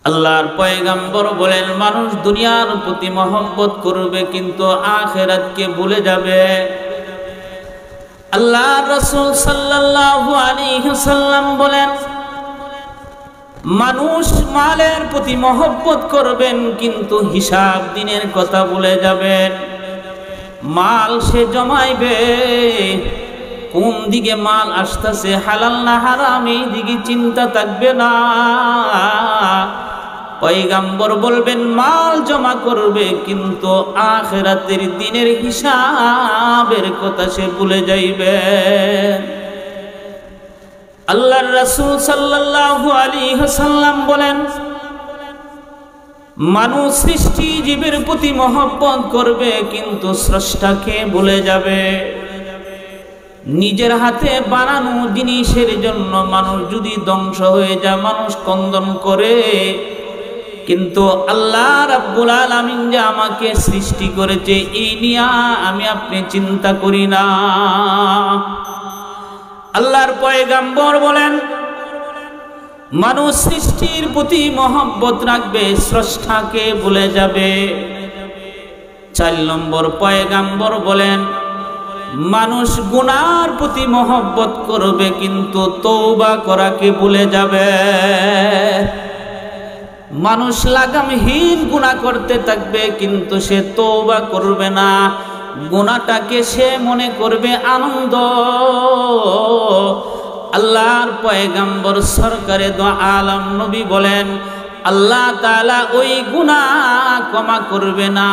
আল্লাহর পয়গম্বর বলেন মানুষ দুনিয়ার প্রতি মহব্বত করবে কিন্তু আখিরাতকে ভুলে যাবে। আল্লাহর রাসূল সাল্লাল্লাহু আলাইহি ওয়াসাল্লাম বলেন মানুষ মালের প্রতি মহব্বত করবেন কিন্তু হিসাব দিনের কথা ভুলে যাবেন। মাল সে জমাইবে, কোন দিকে মাল আসতেছে, হালাল না হারাম, এই দিকে চিন্তা থাকবে না। পয়গম্বর বলবেন মাল জমা করবে কিন্তু আখিরাতের দিনের হিসাবের কথা সে ভুলে যাইবে। আল্লাহর রাসূল সাল্লাল্লাহু আলাইহি ওয়াসাল্লাম বলেন মানুষ সৃষ্টি জীবের প্রতি মহব্বত করবে কিন্তু স্রষ্টাকে ভুলে যাবে। নিজের হাতে বানানো জিনিসের জন্য মানুষ যদি ধ্বংস হয়ে যায় মানুষ ক্রন্দন করে, কিন্তু আল্লাহ রাব্বুল আলামিন যে আমাকে সৃষ্টি করেছে এই নিয়ে আমি আপনি চিন্তা করি না। আল্লাহর পয়গম্বর বলেন মানুষ সৃষ্টির প্রতি মহব্বত রাখবে, স্রষ্টাকে ভুলে যাবে। 4 নম্বর পয়গম্বর বলেন মানুষ গুনার প্রতি মহব্বত করবে কিন্তু তওবা করাকে ভুলে যাবে। মানুষ লাগামহীন গুনাহ করতে থাকবে কিন্তু সে তওবা করবে না, গুনাহটাকে সে মনে করবে আনন্দ। আল্লাহর পয়গম্বর সরকারে দো আলম নবী বলেন আল্লাহ তাআলা ওই গুনাহ ক্ষমা করবে না।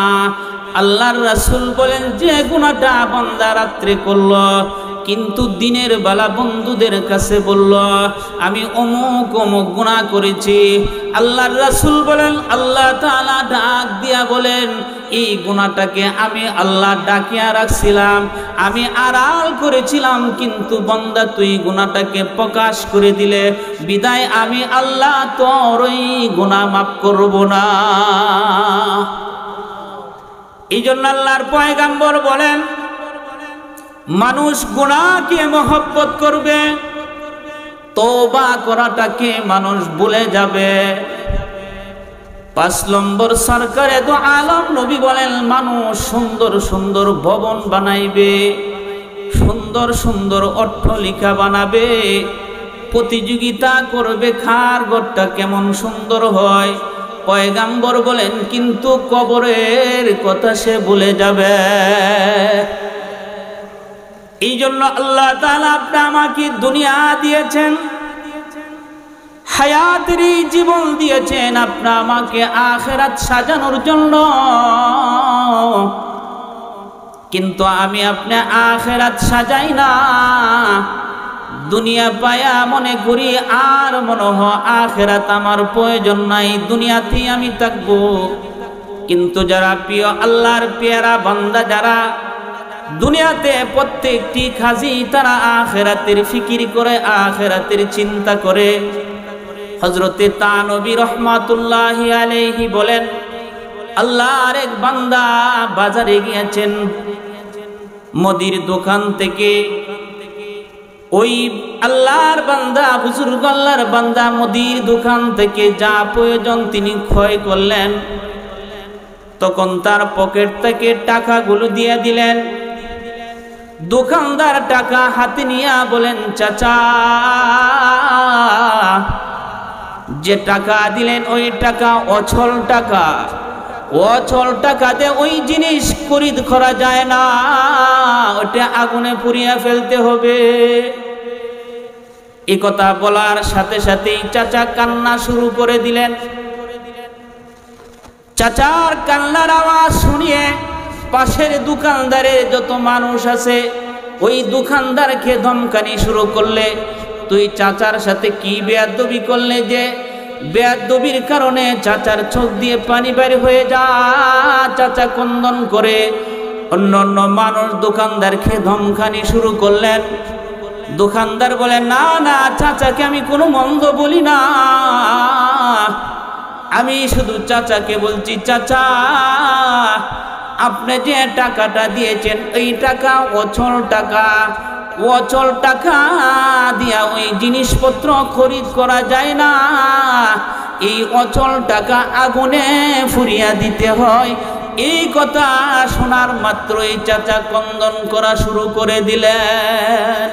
আল্লাহর রাসূল বলেন যে গুনাহটা বান্দা রাত্রে করলো কিন্তু দিনের বেলা বন্ধুদের কাছে বলল আমি অমুক অমুক গুনাহ করেছি, আল্লাহর রাসূল বলেন আল্লাহ তাআলা ডাক দিয়া বলেন এই গুনাহটাকে আমি আল্লাহ ডাকিয়া রাখছিলাম, আমি আড়াল করেছিলাম কিন্তু বান্দা তুই গুনাহটাকে প্রকাশ করে দিলে বিদায় আমি আল্লাহ তোর ওই গুনাহ মাফ করব না। এই জন্য আল্লাহর পয়গম্বর বলেন মানুষ গুনাহকে মহব্বত করবে, তওবা করাটাকে মানুষ ভুলে যাবে। 5 নম্বর সরকারে দো আলম নবী বলেন মানুষ সুন্দর সুন্দর ভবন বানাইবে, সুন্দর সুন্দর অট্টালিকা বানাবে, প্রতিযোগিতা করবে কার ঘরটা কেমন সুন্দর হয়। পয়গম্বর বলেন কিন্তু কবরের কথা সে ভুলে যাবে। এই জন্য আল্লাহ তাআলা আপনি আমাকে দুনিয়া দিয়েছেন, হায়াতের জীবন দিয়েছেন আপনি আমাকে আখিরাত সাজানোর জন্য, কিন্তু আমি আপনি আখিরাত সাজাই না। দুনিয়া পায়া মনে করি আর মনে হয় আখিরাত আমার প্রয়োজন নাই, দুনিয়াতেই আমি থাকবো। কিন্তু যারা প্রিয় আল্লাহর পেয়ারা বান্দা যারা দুনিয়াতে প্রত্যেকটি কাজী তারা আখিরাতের ফিকির করে, আখিরাতের চিন্তা করে। হযরতে তানবী রাহমাতুল্লাহি আলাইহি বলেন আল্লাহর এক বান্দা বাজারে গিয়েছেন, মুদির দোকান থেকে ওই আল্লাহর বান্দা বুজুর্গ আল্লাহর বান্দা মুদির দোকান থেকে যা প্রয়োজন তিনি ক্রয় করলেন, তখন তার পকেট থেকে টাকাগুলো দিয়ে দিলেন। দোকানদার টাকা হাতে নিয়ে বলেন চাচা যে টাকা দিলেন ওই টাকা অচল টাকা, অচল টাকাতে ওই জিনিস খরিদ করা যায় না, ওটা আগুনে পুড়িয়ে ফেলতে হবে। এই কথা বলার সাথে সাথেই চাচা কান্না শুরু করে দিলেন। চাচার কান্নার আওয়াজ শুনিয়ে পাশের দোকানদারের যত মানুষ আছে ওই দোকানদারকে ধমকানি শুরু করলে তুই চাচার সাথে কি বেয়াদবি করলে যে বেয়াদবির কারণে চাচার চোখ দিয়ে পানি বের হয়ে যা। চাচা ক্রন্দন করে অন্য অন্য মানুষ দোকানদারকে ধমকানি শুরু করলেন। দোকানদার বলে না না চাচাকে আমি কোনো মন্দ বলি না, আমি শুধু চাচাকে বলছি চাচা আপনি যে টাকাটা দিয়েছেন এই টাকা অচল টাকা, অচল টাকা দিয়া ওই জিনিসপত্র খরিদ করা যায় না, এই অচল টাকা আগুনে ফুরিয়া দিতে হয়। এই কথা শোনার মাত্রই চাচা ক্রন্দন করা শুরু করে দিলেন।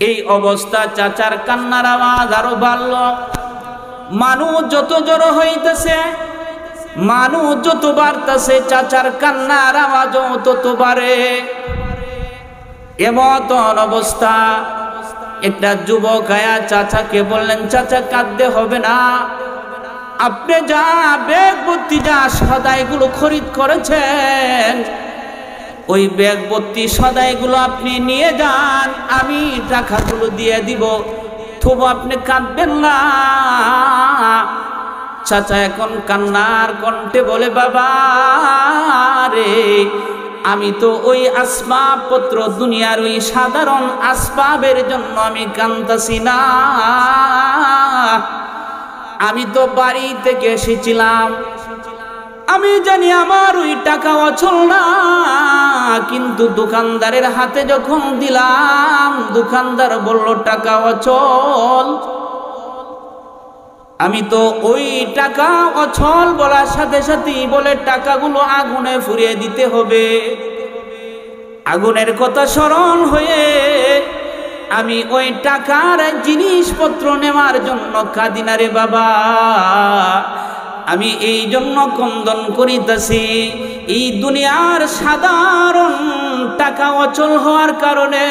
এই অবস্থা চাচার কান্নার আওয়াজ আরো বাড়ল। মানুষ যত জড়ো হইতেছে, মানুষ যত বাড়তেছে, চাচার কান্নার আওয়াজও তত বাড়ে। এমন অবস্থা একটা যুবক আয়া চাচাকে বললেন, চাচা কাঁদতে হবে না, আপনি যা ব্যাগ ভর্তি যা সদাইগুলো খরিদ করেছেন ওই ব্যাগ ভর্তি সদাইগুলো আপনি নিয়ে যান, আমি টাকাগুলো দিয়ে দিব, তবু আপনি কাঁদবেন না। চাচা এখন কান্নার কণ্ঠে বলে, বাবা রে, আমি তো ওই আসবাবপত্র দুনিয়ার ওই সাধারণ আসবাবের জন্য আমি কাঁদতাছি না, আমি তো বাড়ি থেকে এসেছিলাম, আমি জানি আমার ওই টাকা অচল না, কিন্তু দোকানদারের হাতে যখন দিলাম দোকানদার বলল টাকা অচল। আমি তো ওই টাকা অচল বলার সাথে সাথেই বলে টাকাগুলো আগুনে ফুরিয়ে দিতে হবে। আগুনের কথা স্মরণ হয়ে আমি ওই টাকার জিনিসপত্র নেওয়ার জন্য কাঁদি না রে বাবা, আমি এই জন্য ক্রন্দন করিতেছি, এই দুনিয়ার সাধারণ টাকা অচল হওয়ার কারণে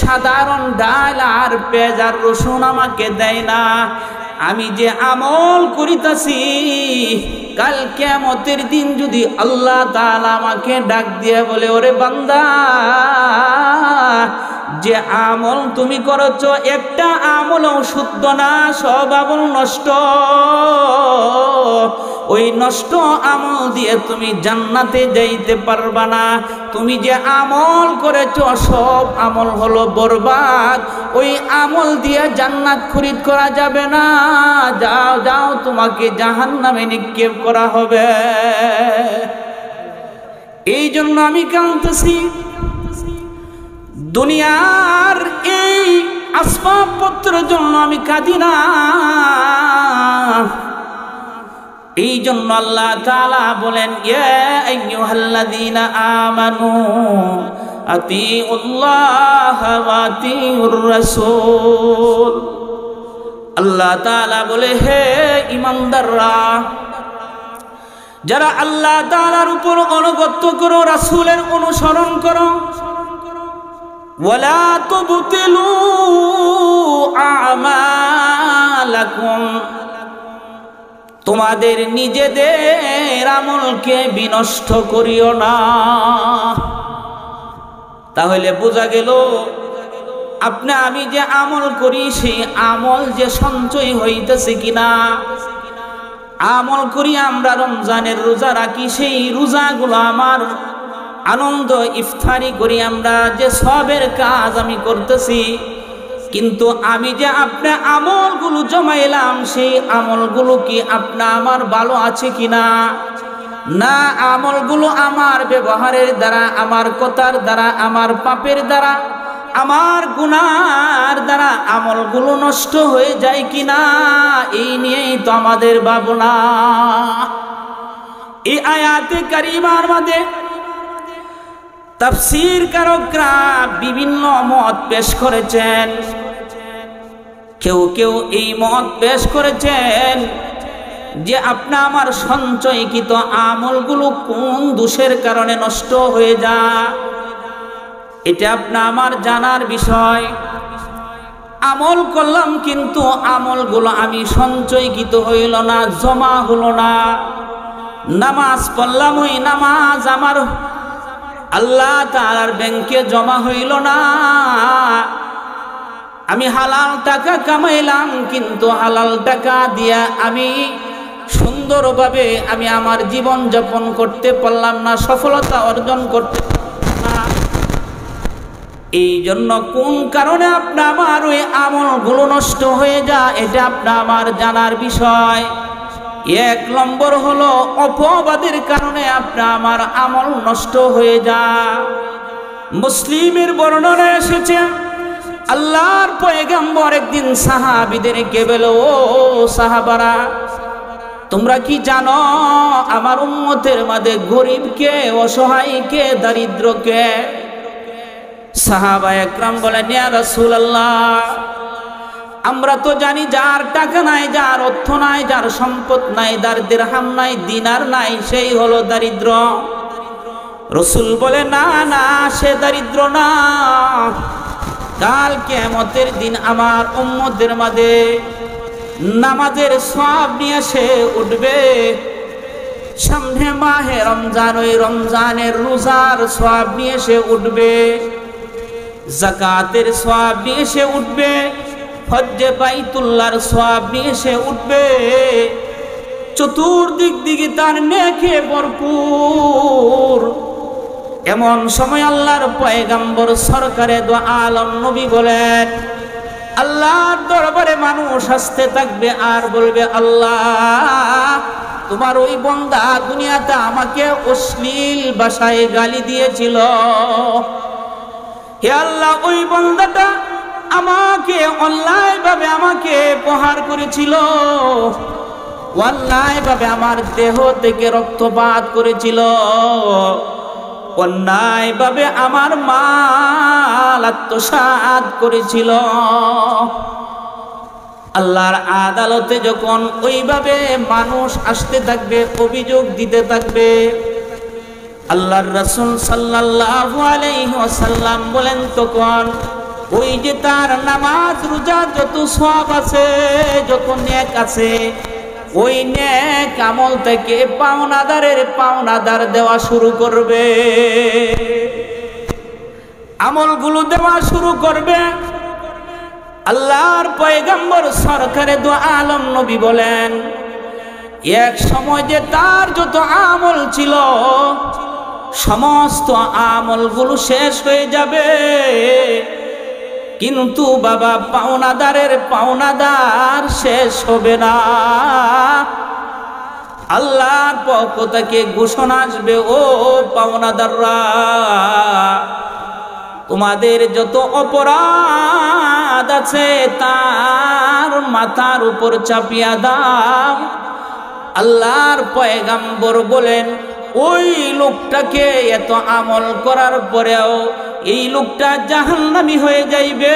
সাধারণ ডাল আর পেঁয়াজ আর রসুন আমাকে দেয় না। আমি যে আমল করিতেছি, কাল কিয়ামতের দিন যদি আল্লাহ তাআলা আমাকে ডাক দিয়ে বলে, ওরে বান্দা, যে আমল তুমি করেছ একটা আমলও শুদ্ধ না, সব আমল নষ্ট, ওই নষ্ট আমল দিয়ে তুমি জান্নাতে যাইতে পারবা না, তুমি যে আমল করেছ সব আমল হলো বরবাদ, ওই আমল দিয়ে জান্নাত খরিদ করা যাবে না, যাও যাও তোমাকে জাহান্নামে নিক্ষেপ করা হবে। এই জন্য আমি কাঁদতেছি, দুনিয়ার এই আসবাবপত্রের জন্য আমি কাঁদি না। এই জন্য আল্লাহ তাআলা বলেন, ইয়া আইয়ুহাল্লাযীনা আমানু আতিউল্লাহ ওয়া আতিউর রাসূল। আল্লাহ তাআলা বলে, হে ঈমানদাররা, যারা আল্লাহ তাআলার উপর অনুগত করো, রাসূলের অনুসরণ করো, ওয়ালা তুবতিলু আমালাকুম, তোমাদের নিজেদের আমলকে বিনষ্ট করিও না। তাহলে বোঝা গেল আপনি আমি যে আমল করি সেই আমল যে সঞ্চয় হইতেছে কিনা। আমল করি আমরা, রমজানের রোজা রাখি, সেই রোজাগুলো আমার আনন্দ ইফতারি করি আমরা, যে সবের কাজ আমি করতেছি, কিন্তু আমি যে আপনার আমলগুলো জমাইলাম সেই আমলগুলো কি আপনার আমার ভালো আছে কিনা, না আমলগুলো আমার ব্যবহারের দ্বারা, আমার কথার দ্বারা, আমার পাপের দ্বারা, আমার গুনার দ্বারা আমলগুলো নষ্ট হয়ে যায় কিনা, এই নিয়েই তো আমাদের ভাবনা। এই আয়াতে কারিমার মধ্যে তাফসীর কারকরা বিভিন্ন মত পেশ করেছেন। কেউ কেউ এই মত পেশ করেছেন যে আপনা আমার সঞ্চয়কৃত আমলগুলো কোন দোষের কারণে নষ্ট হয়ে যায়, এটা আপনা আমার জানার বিষয়। আমল করলাম কিন্তু আমলগুলো আমি সঞ্চয়কৃত হইল না, জমা হলো না। নামাজ পড়লাম, ওই নামাজ আমার আল্লাহ তাআলার ব্যাংকে জমা হইল না। আমি হালাল টাকা কামাইলাম কিন্তু হালাল টাকা দিয়া আমি সুন্দরভাবে আমি আমার জীবন যাপন করতে পারলাম না, সফলতা অর্জন করতে পারলাম না। এই জন্য কোন কারণে আপনি আমার ওই আমলগুলো নষ্ট হয়ে যায়, এটা আপনি আমার জানার বিষয়। এক নম্বর হলো অপবাদের কারণে আপনার আমার আমল নষ্ট হয়ে যায়। মুসলিমের বর্ণনা এসেছে, আল্লাহর পয়গম্বর একদিন সাহাবীদেরকে বলল, ও সাহাবারা, তোমরা কি জানো আমার উম্মতের মাঝে গরিব কে, অসহায় কে, দরিদ্র কে? সাহাবা একরাম বলেন, ইয়া রাসূলুল্লাহ, আমরা তো জানি যার টাকা নাই, যার অর্থ নাই, যার সম্পদ নাই, যার দিরহাম নাই, দিনার নাই, সেই হলো দরিদ্র। রাসূল বলে, না না, সে দরিদ্র না। কাল কিয়ামতের দিন আমার উম্মতের মাঝে নামাজের সওয়াব নিয়ে সে উঠবে। সামনে মাহে রমজান, ওই রমজানের রোজার সওয়াব নিয়ে সে উঠবে, যাকাতের সওয়াব নিয়ে সে উঠবে, হজ্জে বাইতুল্লাহর সওয়াব নিয়ে সে উঠবে। চতুর্দিক দিকে তার নেকে ভরপুর। এমন সময় আল্লাহর পয়গম্বর সরকারে দো আলম নবী বলেন, আল্লাহর দরবারে মানুষ আসতে থাকবে আর বলবে, আল্লাহ, তোমার ওই বান্দা দুনিয়াতে আমাকে অশ্লীল ভাষায় গালি দিয়েছিল। হে আল্লাহ, ওই বান্দাটা আমাকে অন্যায়ভাবে আমাকে প্রহার করেছিল, অন্যায়ভাবে আমার দেহ থেকে রক্তপাত করেছিল, অন্যায়ভাবে আমার মাল আত্মসাৎ করেছিল। আল্লাহর আদালতে যখন ওইভাবে মানুষ আসতে থাকবে, অভিযোগ দিতে থাকবে, আল্লাহর রাসূল সাল্লাল্লাহু আলাইহি ওয়াসাল্লাম বলেন, তখন ওই যে তার নামাজ রোজা যত সওয়াব আছে, যত নেক আছে, ওই নেক আমল থেকে পাওনাদারের পাওনাদার দেওয়া শুরু করবে, আমলগুলো দেওয়া শুরু করবে। আল্লাহর পয়গম্বর সরকারে দো আলম নবী বলেন, এক সময় যে তার যত আমল ছিল সমস্ত আমলগুলো শেষ হয়ে যাবে, কিন্তু বাবা পাওনাদারের পাওনাদার শেষ হবে না। আল্লাহর পক্ষ থেকে ঘোষণা আসবে, ও পাওনাদাররা, তোমাদের যত অপরাধ আছে তার মাথার উপর চাপিয়া দাও। আল্লাহর পয়গম্বর বলেন, ওই লোকটাকে এত আমল করার পরেও এই লোকটা জাহান্নামী হয়ে যাইবে।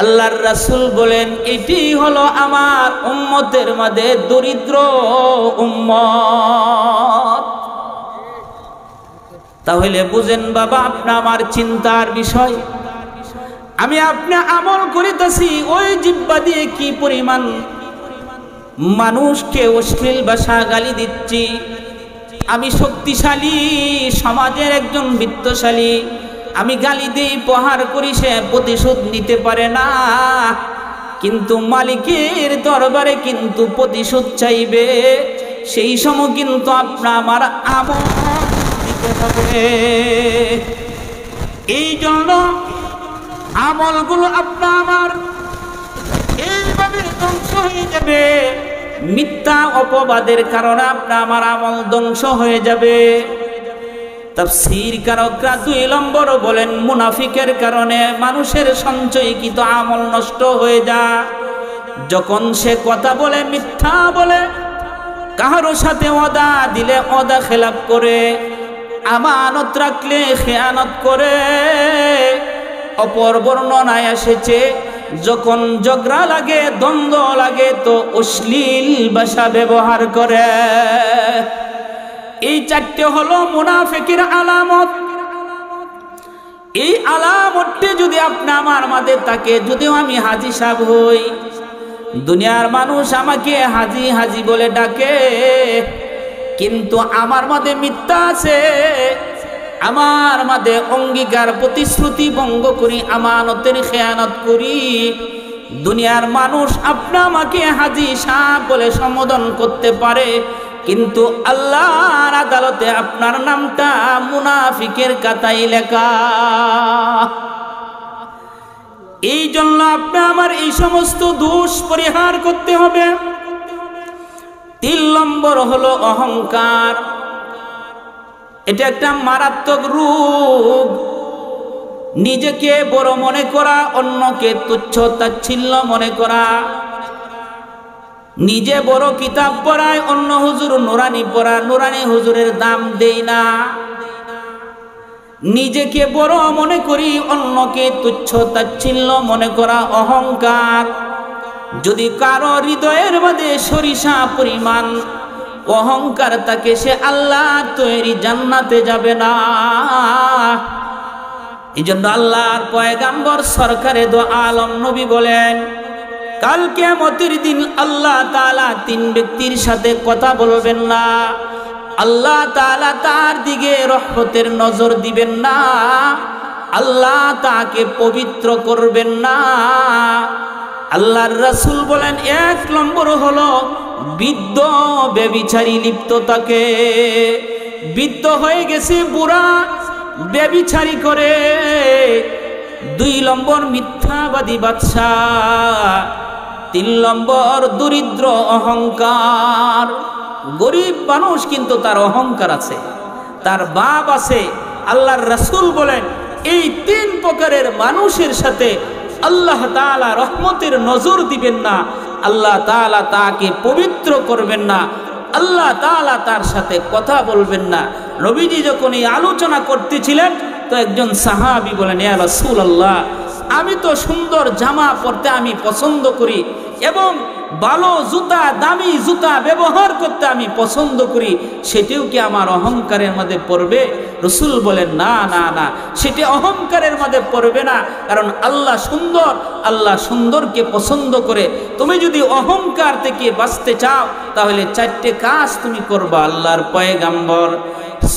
আল্লাহর রাসূল বলেন, এটি হলো আমার উম্মতের মাঝে দরিদ্র উম্মত। তাহলে বুঝেন বাবা, আপনি আমার চিন্তার বিষয়। আমি আপনি আমল করিতেছি, ওই জিহ্বা দিয়ে কি পরিমাণ মানুষকে অশ্লীল ভাষা গালি দিচ্ছি। আমি শক্তিশালী, সমাজের একজন বিত্তশালী, আমি গালি দিই, প্রহার করি, সে প্রতিশোধ নিতে পারে না, কিন্তু মালিকের দরবারে কিন্তু প্রতিশোধ চাইবে। সেই সময় কিন্তু আপনার আমার আমল দিতে হবে। এই জন্য আমলগুলো আপনার আমার এইভাবে ধ্বংস হয়ে যাবে। মিথ্যা অপবাদের কারণে আপনার আমার আমল ধ্বংস হয়ে যাবে। তাফসীর কারকরা 2 নম্বর বলেন, মুনাফিকের কারণে মানুষের সঞ্চয়কৃত আমল নষ্ট হয়ে যায়। যখন সে কথা বলে, মিথ্যা বলে, কারো সাথে ওয়াদা দিলে ওয়াদা খেলাপ করে, আমানত রাখলে খেয়ানত করে। অপর বর্ণনায় এসেছে, যখন ঝগড়া লাগে, দ্বন্দ্ব লাগে, তো অশ্লীল ভাষা ব্যবহার করে। এই 4টে হলো মুনাফিকের আলামত। এই আলামতটি যদি আপনি আমার মাঝে থাকে, যদিও আমি হাজী সাহেব হই, দুনিয়ার মানুষ আমাকে হাজী হাজী বলে ডাকে, কিন্তু আমার মাঝে মিথ্যা আছে, আমার মাঝে অঙ্গীকার প্রতিশ্রুতি ভঙ্গ করি, আমানতের খেয়ানত করি। দুনিয়ার মানুষ আপনি আমাকে হাজী সাহেব বলে সম্বোধন করতে পারে, কিন্তু আল্লাহর আদালতে আপনার নামটা মুনাফিকের খাতায় লেখা। এই জন্য আপনি আমার এই সমস্ত দোষ পরিহার করতে হবে। 3 নম্বর হলো অহংকার। এটা একটা মারাত্মক রোগ। নিজেকে বড় মনে করা, অন্যকে তুচ্ছ তাচ্ছিল্য মনে করা, নিজে বড় কিতাব পড়ায়, অন্য হুজুর নুরানি পড়া, নুরানি হুজুরের দাম দেই না। নিজেকে বড় মনে করি, অন্যকে তুচ্ছ তাচ্ছিল্য মনে করা অহংকার। যদি কারো হৃদয়ের মধ্যে সরিষা পরিমাণ অহংকার থাকে, সে আল্লাহর তৈরি জান্নাতে যাবে না। এই জন্য আল্লাহর পয়গাম্বর সরকারে দো আলম নবী বলেন, কাল কিয়ামতের দিন আল্লাহ তাআলা তিন ব্যক্তির সাথে কথা বলবেন না। আল্লাহ তাআলা তার দিকে রহমতের নজর দিবেন না, আল্লাহ তাকে পবিত্র করবেন না। আল্লাহর রাসূল বলেন, এক নম্বর হলো বৃদ্ধ ব্যভিচারী লিপ্ত থাকে, বৃদ্ধ হয়ে গেছে, বুড়া ব্যভিচারী করে। দুই নম্বর মিথ্যাবাদী বাদশাহ। তিন নম্বর দরিদ্র অহংকার। গরিব মানুষ কিন্তু তার অহংকার আছে, তার বাপ আছে। আল্লাহর রাসূল বলেন, এই তিন প্রকারের মানুষের সাথে আল্লাহ তাআলা রহমতের নজর দিবেন না, আল্লাহ তাআলা তাকে পবিত্র করবেন না, আল্লাহ তাআলা তার সাথে কথা বলবেন না। নবীজি যখন এই আলোচনা করতেছিলেন, তো একজন সাহাবী বলেন, ইয়া রাসূলুল্লাহ, আমি তো সুন্দর জামা পরতে আমি পছন্দ করি এবং ভালো জুতা, দামি জুতা ব্যবহার করতে আমি পছন্দ করি, সেটিও কি আমার অহংকারের মধ্যে পড়বে? রাসূল বলেন, না না না, সেটি অহংকারের মধ্যে পড়বে না, কারণ আল্লাহ সুন্দর, আল্লাহ সুন্দরকে পছন্দ করে। তুমি যদি অহংকার থেকে বাঁচতে চাও, তাহলে চারটে কাজ তুমি করবা। আল্লাহর পয়গাম্বর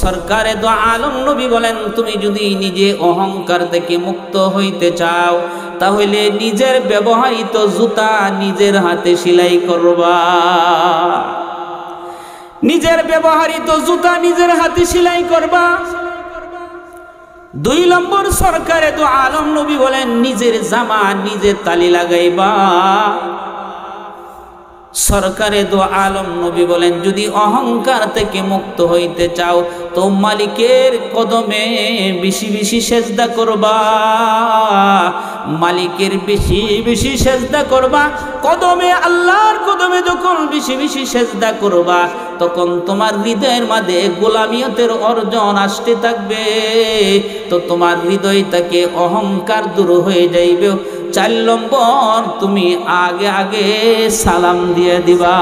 সরকারে দো আলম নবী বলেন, তুমি যদি নিজে অহংকার থেকে মুক্ত হইতে চাও, তাহলে নিজের ব্যবহৃত জুতা নিজের হাতে সেলাই করবা। নিজের ব্যবহৃত জুতা নিজের হাতে সেলাই করবা। দুই নম্বর সরকারে দো আলম নবী বলেন, নিজের জামা নিজে তালি লাগাইবা। সরকারে দো আলম নবী বলেন, যদি অহংকার থেকে মুক্ত হইতে চাও, তো মালিকের কদমে বেশি বেশি সেজদা করবা। মালিকের বেশি বেশি সেজদা করবা। কদমে, আল্লাহর কদমে যখন বেশি বেশি সেজদা করবা, তখন তোমার হৃদয়ের মধ্যে গোলামিয়তের অর্জন আসতে থাকবে, তো তোমার হৃদয় থেকে অহংকার দূর হয়ে যাইবে। 4 নম্বর, তুমি আগে আগে সালাম দিয়ে দিবা।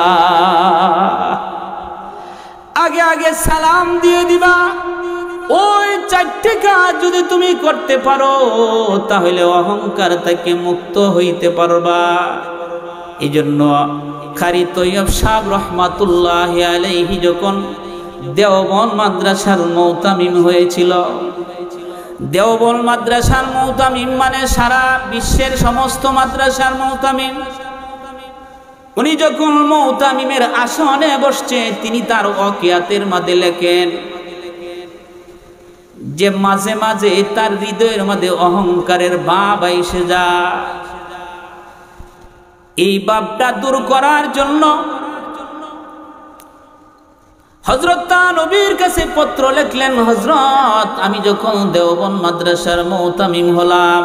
আগে আগে সালাম দিয়ে দিবা। ওই 4টে কাজ যদি তুমি করতে পারো, তাহলে অহংকার থেকে মুক্ত হইতে পারবা। এই জন্য কারি তৈয়ব সাহেব রহমাতুল্লাহি আলাইহি যখন দেওবন্দ মাদ্রাসার মুতামিম হয়েছিল, দেওবন্দ মাদ্রাসার মুতামিম মানে সারা বিশ্বের সমস্ত মাদ্রাসার মুতামিম। উনি যখন মুতামিমের আসনে বসছে, তিনি তার ওয়াকিয়াতের মধ্যে লেখেন যে মাঝে মাঝে তার হৃদয়ের মধ্যে অহংকারের ভাব এসে যায়। এই ভাবটা দূর করার জন্য হযরত নবীর কাছে পত্র লিখলেন, হযরত, আমি যখন দেওবন্দ মাদ্রাসার মুতামিম হলাম,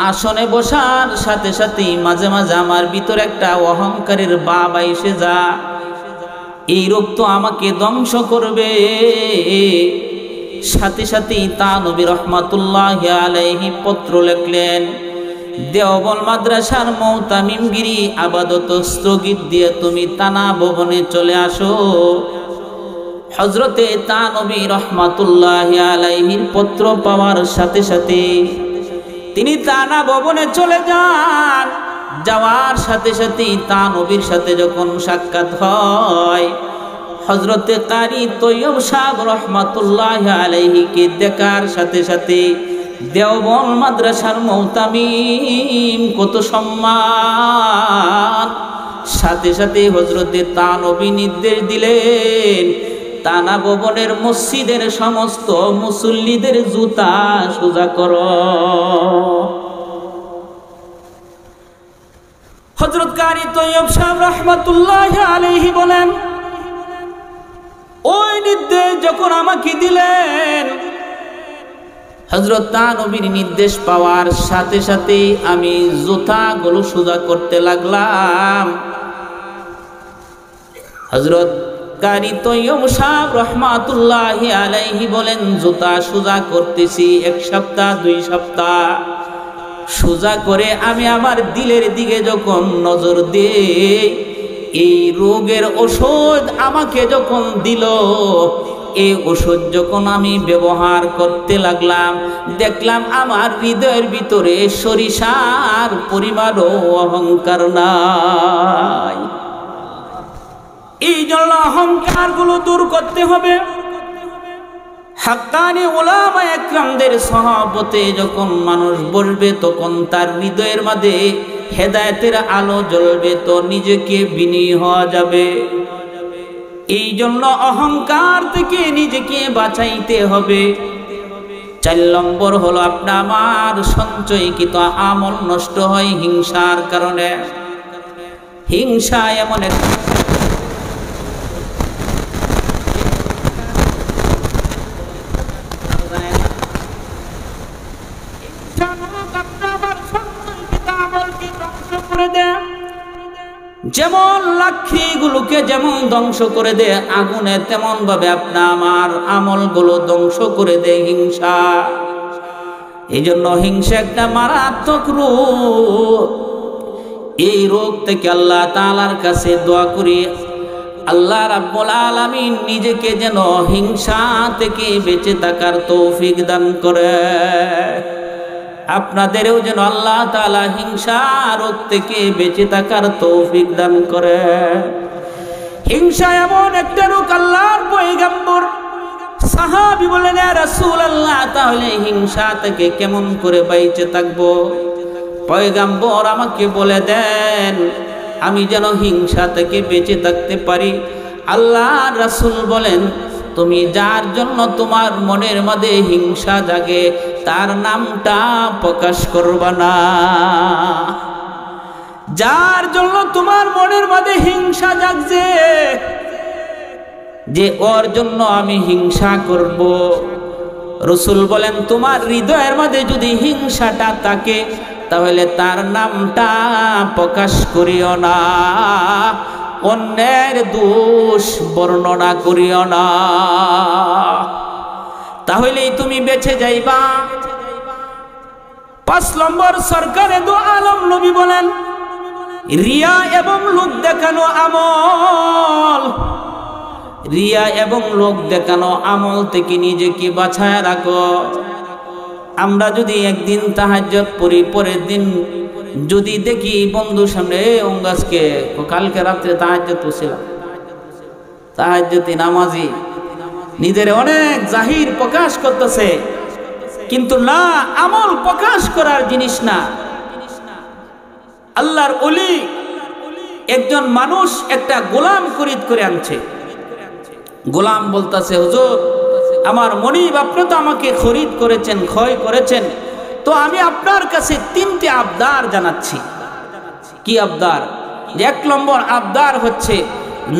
আসনে বসার সাথে সাথে মাঝে মাঝে আমার ভিতরে একটা অহংকারের ভাব এসে যায়। এই রোগ তো আমাকে ধ্বংস করবে। সাথে সাথেই তা নবী রহমাতুল্লাহি আলাইহি পত্র লিখলেন, দেওবন্দ মাদ্রাসার মুতামিমগিরি আপাতত স্থগিত দিয়ে তুমি তানা ভবনে চলে আসো। হযরতে তা নবী রহমাতুল্লাহি আলাইহির পত্র পাওয়ার সাথে সাথে তিনি তানা ভবনে চলে যান। যাওয়ার সাথে সাথে তা নবীর সাথে যখন সাক্ষাৎ হয়, হযরতে কারি তৈয়ব সাহেব রহমাতুল্লাহি আলাইহিকে দেখার সাথে সাথে দেওবন্দ মাদ্রাসার মুতামিম কত সম্মান। সাথে সাথে হযরতে তা নবী নির্দেশ দিলেন, তানা ভবনের মসজিদের সমস্ত মুসল্লিদের জুতা সোজা করো। হযরত কারি তৈয়ব সাহেব রহমাতুল্লাহি আলাইহি বলেন, ওই নির্দেশ যখন আমাকে দিলেন, হযরত নবীর নির্দেশ পাওয়ার সাথে সাথে আমি জুতাগুলো সোজা করতে লাগলাম। হযরত কারি তৈয়ব সাহেব রহমাতুল্লাহি আলাইহি বলেন, জুতা সোজা করতেছি 1 সপ্তাহ 2 সপ্তাহ। সোজা করে আমি আমার দিলের দিকে যখন নজর দেই, এই রোগের ওষুধ আমাকে যখন দিল, এই ওষুধ যখন আমি ব্যবহার করতে লাগলাম, দেখলাম আমার হৃদয়ের ভিতরে সরিষার পরিমাণও অহংকার নাই। এই জন্য অহংকারগুলো দূর করতে হবে। হাক্কানি উলামা একরামদের সহবতে যখন মানুষ বসবে, তখন তার হৃদয়ের মধ্যে হেদায়েতের আলো জ্বলবে, তো নিজেকে বিনয়ী হওয়া যাবে। এই জন্য অহংকার থেকে নিজেকে বাঁচাইতে হবে। 4 নম্বর হলো আমার সঞ্চয়কৃত আমল নষ্ট হয় হিংসার কারণে। হিংসা এমন এক যেমন লাকড়িগুলোকে যেমন ধ্বংস করে দেয় আগুনে, তেমন ভাবে আমার আমলগুলো ধ্বংস করে দেয় হিংসা। এই জন্য হিংসা একটা মারাত্মক রোগ। এই রোগ থেকে আল্লাহ তাআলার কাছে দোয়া করি, আল্লাহ রাব্বুল আলামিন নিজেকে যেন হিংসা থেকে বেঁচে থাকার তৌফিক দান করে। আপনাদেরও যেন আল্লাহ তাআলা হিংসা রোগ থেকে বেঁচে থাকার তৌফিক দান করে। হিংসা এমন একটা রোগ, আল্লাহর পয়গম্বর সাহাবী বলেন, ইয়া রাসূলুল্লাহ, তাহলে হিংসা থেকে কেমন করে বেঁচে থাকবো? পয়গম্বর আমাকে বলে দেন, আমি যেন হিংসা থেকে বেঁচে থাকতে পারি। আল্লাহর রাসূল বলেন, তুমি যার জন্য তোমার মনের মধ্যে হিংসা জাগে, তার নামটা প্রকাশ করবা না। যার জন্য তোমার মনের মধ্যে হিংসা জাগছে, যে ওর জন্য আমি হিংসা করব, রাসূল বলেন, তোমার হৃদয়ের মধ্যে যদি হিংসাটা থাকে, তাহলে তার নামটা প্রকাশ করিও না, অন্যের দোষ বর্ণনা করিও না, তাহলেই তুমি বেঁচে যাইবা। 5 নম্বর সরকারে দু আলম নবী বলেন, রিয়া এবং লোক দেখানো আমল, রিয়া এবং লোক দেখানো আমল থেকে নিজেকে বাঁচায় রাখো। আমরা যদি একদিন তাহাজ্জুদ পড়ি, পরের দিন যদি দেখি বন্ধু সামনে অঙ্গাজকে কালকে রাত্রে তাহাজ্জুদ পড়ছিলাম, তাহাজ্জুদি নামাজি, নিজের অনেক জাহির প্রকাশ করতেছে, কিন্তু না, আমল প্রকাশ করার জিনিস না। আল্লাহর ওলি একজন মানুষ একটা গোলাম খরিদ করে আনছে। গোলাম বলতেছে, হুজুর, আমার মনিব, আপনি তো আমাকে খরিদ করেছেন, ক্ষয় করেছেন, তো আমি আপনার কাছে 3টে আবদার জানাচ্ছি। কি আবদার? 1 নম্বর আবদার হচ্ছে,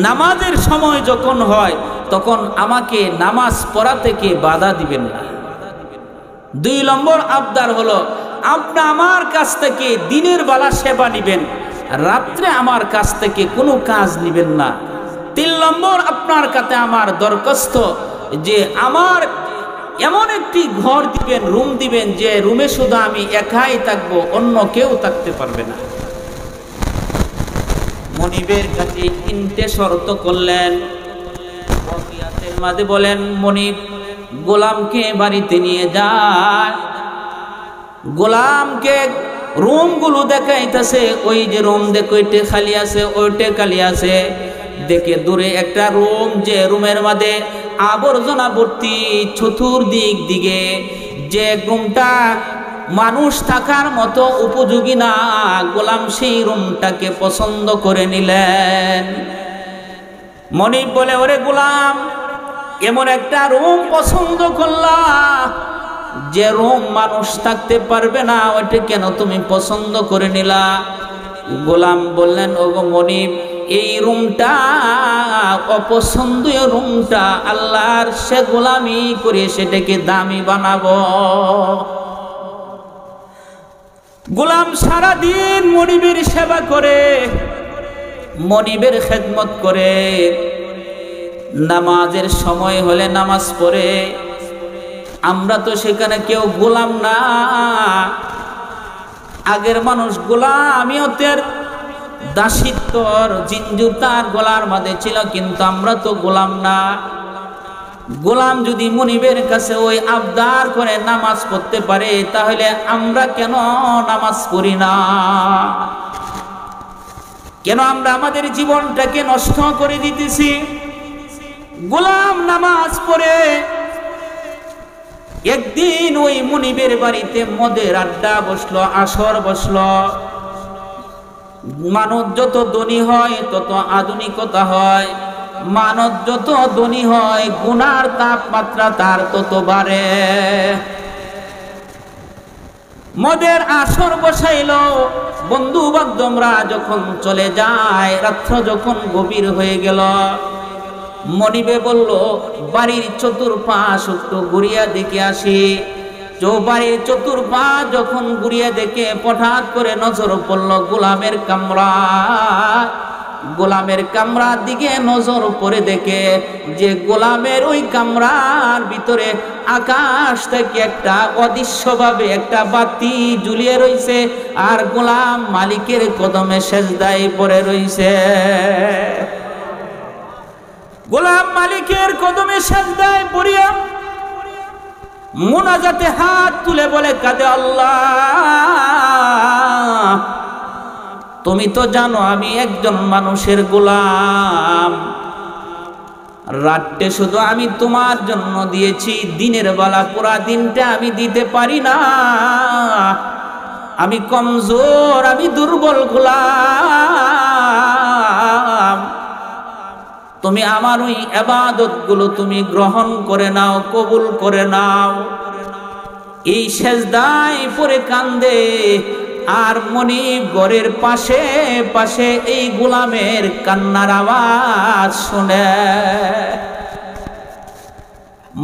নামাজের সময় যখন হয় তখন আমাকে নামাজ পড়া থেকে বাধা দিবেন না। 2 নম্বর আবদার হলো, আপনি আমার কাছ থেকে দিনের বেলা সেবা নিবেন, রাত্রে আমার কাছ থেকে কোনো কাজ নিবেন না। 3 নম্বর আপনার কাছে আমার দরখাস্ত, যে আমার এমন একটি ঘর দিবেন, রুম দিবেন, যে রুমে শুধু আমি একাই থাকবো, অন্য কেউ থাকতে পারবে না। মনিবের কাছে 3টে শর্ত করলেন। ওয়াকিয়াতের মাঝে বলেন, মনিব গোলামকে বাড়িতে নিয়ে যায়, গোলামকে রুমগুলো দেখাইতেছে, ওই যে রুম দেখো ওইটা খালি আছে, ওইটা খালি আছে। দেখে দূরে একটা রুম, যে রুমের মধ্যে আবর্জনা ভর্তি, চতুর্দিক দিকে, যে রুমটা মানুষ থাকার মতো উপযোগী না, গোলাম সেই রুমটাকে পছন্দ করে নিলেন। মনিব বলে, ওরে গোলাম, এমন একটা রুম পছন্দ করলা, যে রুম মানুষ থাকতে পারবে না, ওইটা কেন তুমি পছন্দ করে নিলা? গোলাম বললেন, ওগো মনিব, এই রুমটা অপছন্দীয় রুমটা আল্লাহর সে গোলামি করে সেটাকে দামি বানাবো। গোলাম সারাদিন মনিবের সেবা করে, মনিবের খেদমত করে, নামাজের সময় হলে নামাজ পড়ে। আমরা তো সেখানে কেউ গোলাম না। আগের মানুষ গোলামিয়তের দাসিত্বর জিঞ্জুর তার গলার মধ্যে ছিল, কিন্তু আমরা তো গোলাম না। গোলাম যদি মনিবের কাছে ওই আবদার করে নামাজ পড়তে পারে, তাহলে আমরা কেন নামাজ পড়ি না? কেন আমরা আমাদের জীবনটাকে নষ্ট করে দিতেছি? গোলাম নামাজ পড়ে একদিন ওই মনিবের বাড়িতে মদের আড্ডা বসলো, আসর বসলো। মানব যত ধনী হয় তত আধুনিকতা হয়, মানব যত ধনী হয় গুনার তাপমাত্রা তার তত বাড়ে। মদের আসর বসাইল, বন্ধু বান্ধবরা যখন চলে যায়, রাত্র যখন গভীর হয়ে গেল, মনিবে বলল বাড়ির চতুর্পাশ একটু ঘুরিয়া দেখে আসি। বাড়ির চতুর্পাশ যখন ঘুরিয়া দেখে হঠাৎ করে নজর পড়ল গোলামের কামরা। গোলামের কামরার দিকে নজর পড়ে দেখে যে গোলামের ওই কামরার ভিতরে আকাশ থেকে একটা অদৃশ্যভাবে একটা বাতি ঝুলিয়ে রইছে, আর গোলাম মালিকের কদমে সেজদায় পড়ে রইছে। গোলাম মালিকের কদমে সেজদায় পড়িয়া মুনাজাতে হাত তুলে বলে কাঁদে, আল্লাহ তুমি তো জানো আমি একজন মানুষের গোলাম। রাতটা শুধু আমি তোমার জন্য দিয়েছি, দিনের বেলা পুরা দিনটা আমি দিতে পারি না। আমি কমজোর, আমি দুর্বল গোলাম। তুমি আমার ওই ইবাদত গুলো তুমি গ্রহণ করে নাও, কবুল করে নাও। এই সেজদায় পড়ে কান্দে, আর মনিব ঘরের পাশে পাশে এই গোলামের কান্নার আওয়াজ শুনে।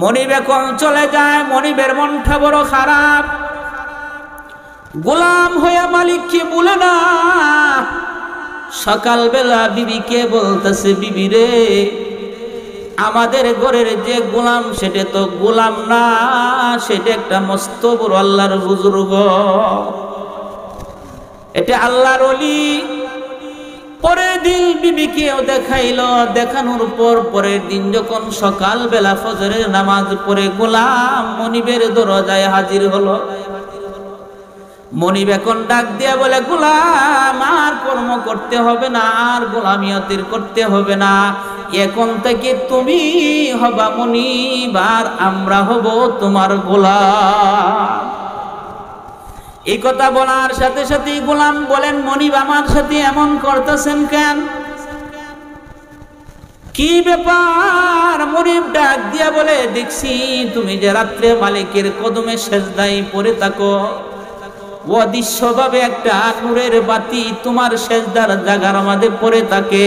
মনিব এখন চলে যায়, মনিবের মনটা বড় খারাপ। গোলাম হয়ে মালিককে বলে না। সকালবেলা বিবিকে বলতেছে, বিবি রে, আমাদের ঘরের যে গোলাম সেটা তো গোলাম না, সেটা একটা মস্ত বড় আল্লাহর বুজুর্গ, এটা আল্লাহর ওলি। পরের দিন বিবিকেও দেখাইলো, দেখানোর পর পরের দিন যখন সকালবেলা ফজরের নামাজ পড়ে গোলাম মনিবের দরজায় হাজির হলো। মনিব এখন ডাক দিয়া বলে, গোলাম আর কর্ম করতে হবে না, আর গোলামিয়তের করতে হবে না, এখন থেকে তুমি হবা মনিব আর আমরা হব তোমার গোলাম। এই কথা বলার সাথে সাথেই গোলাম বলেন, মনিব আমার সাথে এমন করতেছেন কেন? কি ব্যাপার? মনিব ডাক দিয়া বলে, দেখছি তুমি যে রাত্রে মালিকের কদমে সেজদায় পড়ে থাকো, অদৃশ্যভাবে একটা নূরের বাতি তোমার সেজদার জায়গার মধ্যে পড়ে থাকে।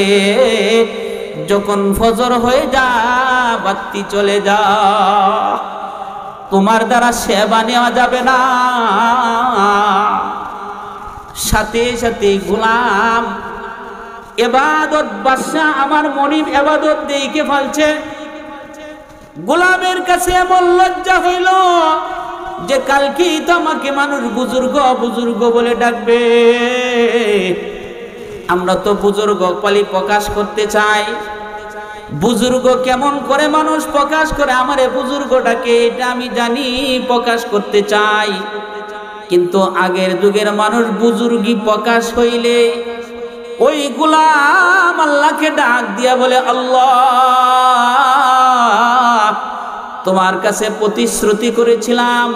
যখন ফজর হয়ে যা বাতি চলে যা, তোমার দ্বারা সেবা নেওয়া যাবে না। সাথে সাথে গোলাম ইবাদত বাদশা আমার মনিব ইবাদত দেখে ফেলছে। গোলামের কাছে এমন লজ্জা হইল যে কালকেই তো আমাকে মানুষ বুজুর্গ বুজুর্গ বলে ডাকবে। আমরা তো বুজুর্গ পালি প্রকাশ করতে চাই। বুজুর্গ কেমন করে মানুষ প্রকাশ করে, আমারে বুজুর্গটাকে এটা আমি জানি, প্রকাশ করতে চাই। কিন্তু আগের যুগের মানুষ বুজুর্গি প্রকাশ হইলে ওই গোলাম আল্লাহকে ডাক দিয়া বলে, আল্লাহ তোমার কাছে প্রতিশ্রুতি করেছিলাম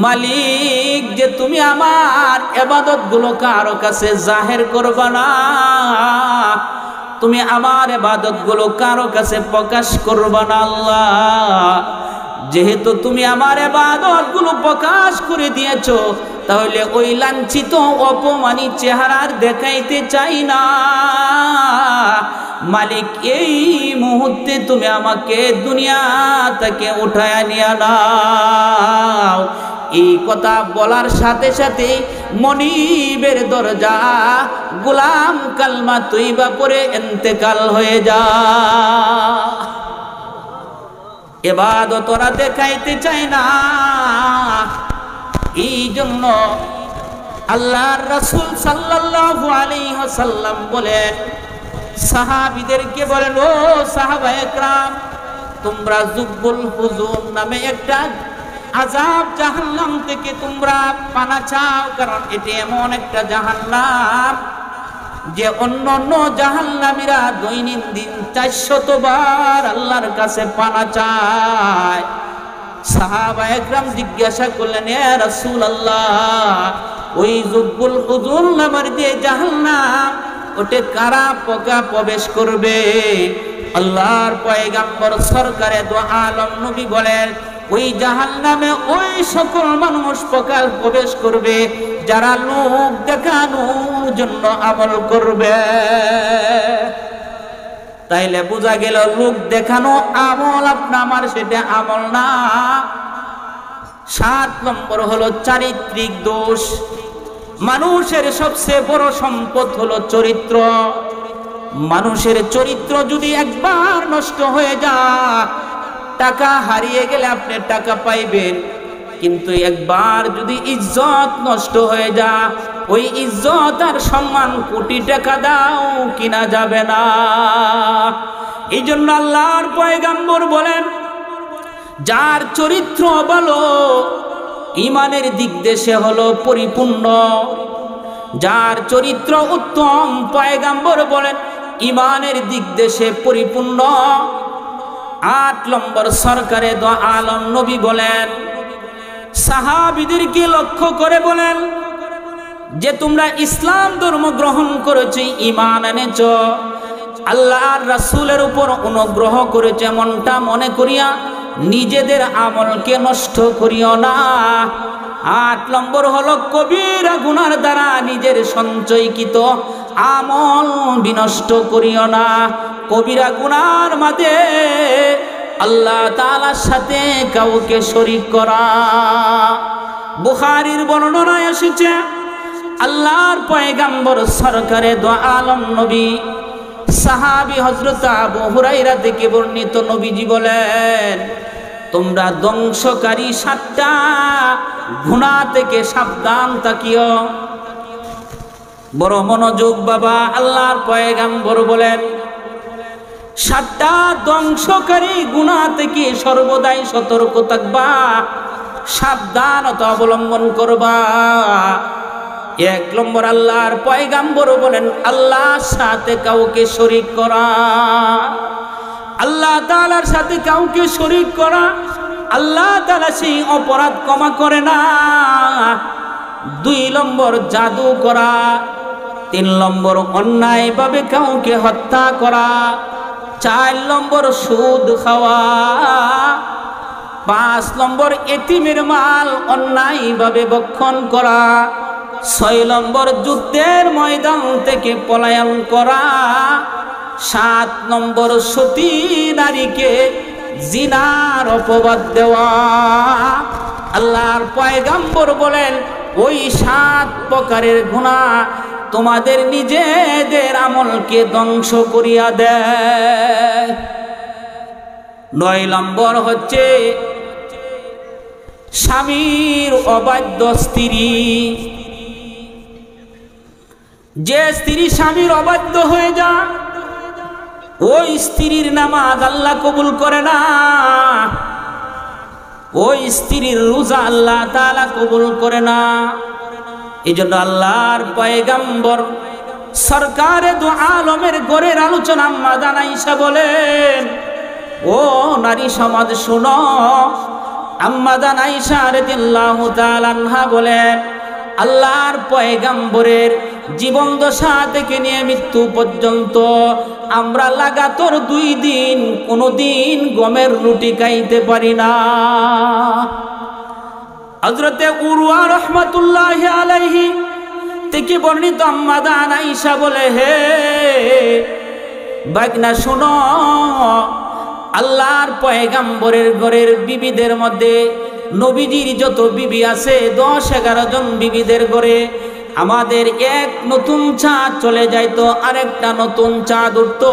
মালিক যে তুমি আমার ইবাদত গুলো কারো কাছে জাহের করবা না, তুমি আমার ইবাদত গুলো কারো কাছে প্রকাশ করবা না। আল্লাহ যেহেতু তুমি আমার ইবাদত গুলো প্রকাশ করে দিয়েছো, তাহলে ওই লাঞ্ছিত অপমানিত চেহারার দেখাইতে চাই না। মালিক এই মুহূর্তে তুমি আমাকে দুনিয়া থেকে উঠায় নিয়ে নাও। এই কথা বলার সাথে সাথে মনিবের দরজা গোলাম কালমা তৈবা পরে ইন্তেকাল হয়ে যা। ইবাদত ওরা দেখাইতে চায় না। এই জন্য আল্লাহর রাসূল সাল্লাল্লাহু আলাইহি ওয়াসাল্লাম বলেন, সাহাবীদেরকে বলেন, ও সাহাবায়ে কেরাম, তোমরা জুব্বুল হুজুম নামে একটা আযাব জাহান্নাম থেকে তোমরা পানা চাও, কারণ এটি এমন একটা জাহান্নাম যে অন্যান্য জাহান্নামীরা দৈনন্দিন 400 বার আল্লাহর কাছে পানা চায়। সাহাবায়ে কেরাম জিজ্ঞাসা করলেন, ইয়া রাসূলুল্লাহ, ওই জুব্বুল হুজুম নামের যে জাহান্নাম, ওতে কারা পোকা প্রবেশ করবে? আল্লাহর পয়গম্বর সরকারে দো আলম নবী বলেন, ওই জাহান্নামে ওই সকল মানুষ পোকা প্রবেশ করবে যারা লোক দেখানোর জন্য আমল করবে। তাইলে বোঝা গেল লোক দেখানো আমল আপনার আমার সেটা আমল না। 7 নম্বর হলো চারিত্রিক দোষ। মানুষের সবচেয়ে বড় সম্পদ হলো চরিত্র। মানুষের চরিত্র যদি একবার নষ্ট হয়ে যায়, টাকা হারিয়ে গেলে আপনি টাকা পাইবেন, কিন্তু একবার যদি ইজ্জত নষ্ট হয়ে যায়, ওই ইজ্জত আর সম্মান কোটি টাকা দাও কিনা যাবে না। এই জন্য আল্লাহর পয়গম্বর বলেন, যার চরিত্র ভালো, ইমানের দিক দিয়ে সে হলো পরিপূর্ণ। যার চরিত্র উত্তম, পয়গম্বর বলেন ইমানের দিক দিয়ে সে পরিপূর্ণ। 8 নম্বর সরকারে দো আলম নবী বলেন, সাহাবীদেরকে লক্ষ্য করে বলেন যে তোমরা ইসলাম ধর্ম গ্রহণ করেছো, ঈমান এনেছো, আল্লাহর রাসূলের উপর অনুগ্রহ করেছো, এমনটা মনে করিয়া নিজেদের আমলকে নষ্ট করিও না। 8 নম্বর হলো কবিরা গুনার দ্বারা নিজের সঞ্চয়কৃত আমল বিনষ্ট করিও না। কবিরা গুনার মাঝে আল্লাহ তাআলার সাথে কাউকে শরীক করা। বুখারীর বর্ণনায় এসেছে, আল্লাহর পয়গম্বর সরকারে দো আলম নবী সাহাবী হযরত আবু হুরায়রা থেকে বর্ণিত, নবীজি বলেন, তোমরা ধ্বংসকারী 7টা গুনাহ থেকে সাবধান থাকিও। বড় মনোযোগ বাবা, আল্লাহর পয়গম্বর বলেন 7টা ধ্বংসকারী গুনাহ থেকে সর্বদাই সতর্ক থাকবা, সাবধানতা অবলম্বন করবা। 1 নম্বর আল্লাহর পয়গম্বর বলেন আল্লাহর সাথে কাউকে শরীক করা। আল্লাহ তাআলার সাথে কাউকে শরীক করা, আল্লাহ তাআলা সেই অপরাধ ক্ষমা করে না। 2 নম্বর জাদু করা। 3 নম্বর অন্যায়ভাবে কাউকে হত্যা করা। 4 নম্বর সুদ খাওয়া। 5 নম্বর এতিমের মাল অন্যায়ভাবে ভক্ষণ করা। 6 নম্বর যুদ্ধের ময়দান থেকে পলায়ন করা। 7 নম্বর সতী নারীকে জিনার অপবাদ দেওয়া। আল্লাহর পয়গম্বর বলেন ওই 7 প্রকারের গুনাহ তোমাদের নিজেদের আমলকে ধ্বংস করিয়া দেয়। 9 নম্বর হচ্ছে স্বামীর অবাধ্য স্ত্রী। যে স্ত্রী স্বামীর অবাধ্য হয়ে যায়, ওই স্ত্রীর নামাজ আল্লাহ কবুল করে না, ওই স্ত্রীর রোজা আল্লাহ তাআলা কবুল করে না। এই জন্য আল্লাহর পয়গম্বর সরকারে দু আলমের ঘরের আলোচনা আম্মা জান আয়েশা বলেন, ও নারী সমাজ শুনো। আম্মা জান আয়েশা রাদিয়াল্লাহু তাআলা আনহা বলেন, আল্লাহর পয়গম্বরের জীবন দশা থেকে নিয়ে মৃত্যু পর্যন্ত আমরা লাগাতার 2 দিন কোনদিন গমের রুটি খাইতে পারি না। হযরতে উরওয়া রাহমাতুল্লাহি আলাইহি থেকে বর্ণিত আম্মা জান আয়েশা বলে, হে বাগনা শোনো, আল্লাহর পয়গাম্বরের ঘরের বিবিদের মধ্যে নবীজির যত বিবি আছে 10-11 জন বিবিদের ঘরে আমাদের এক নতুন চাঁদ চলে যাইতো, আরেকটা নতুন চাঁদ উঠতো,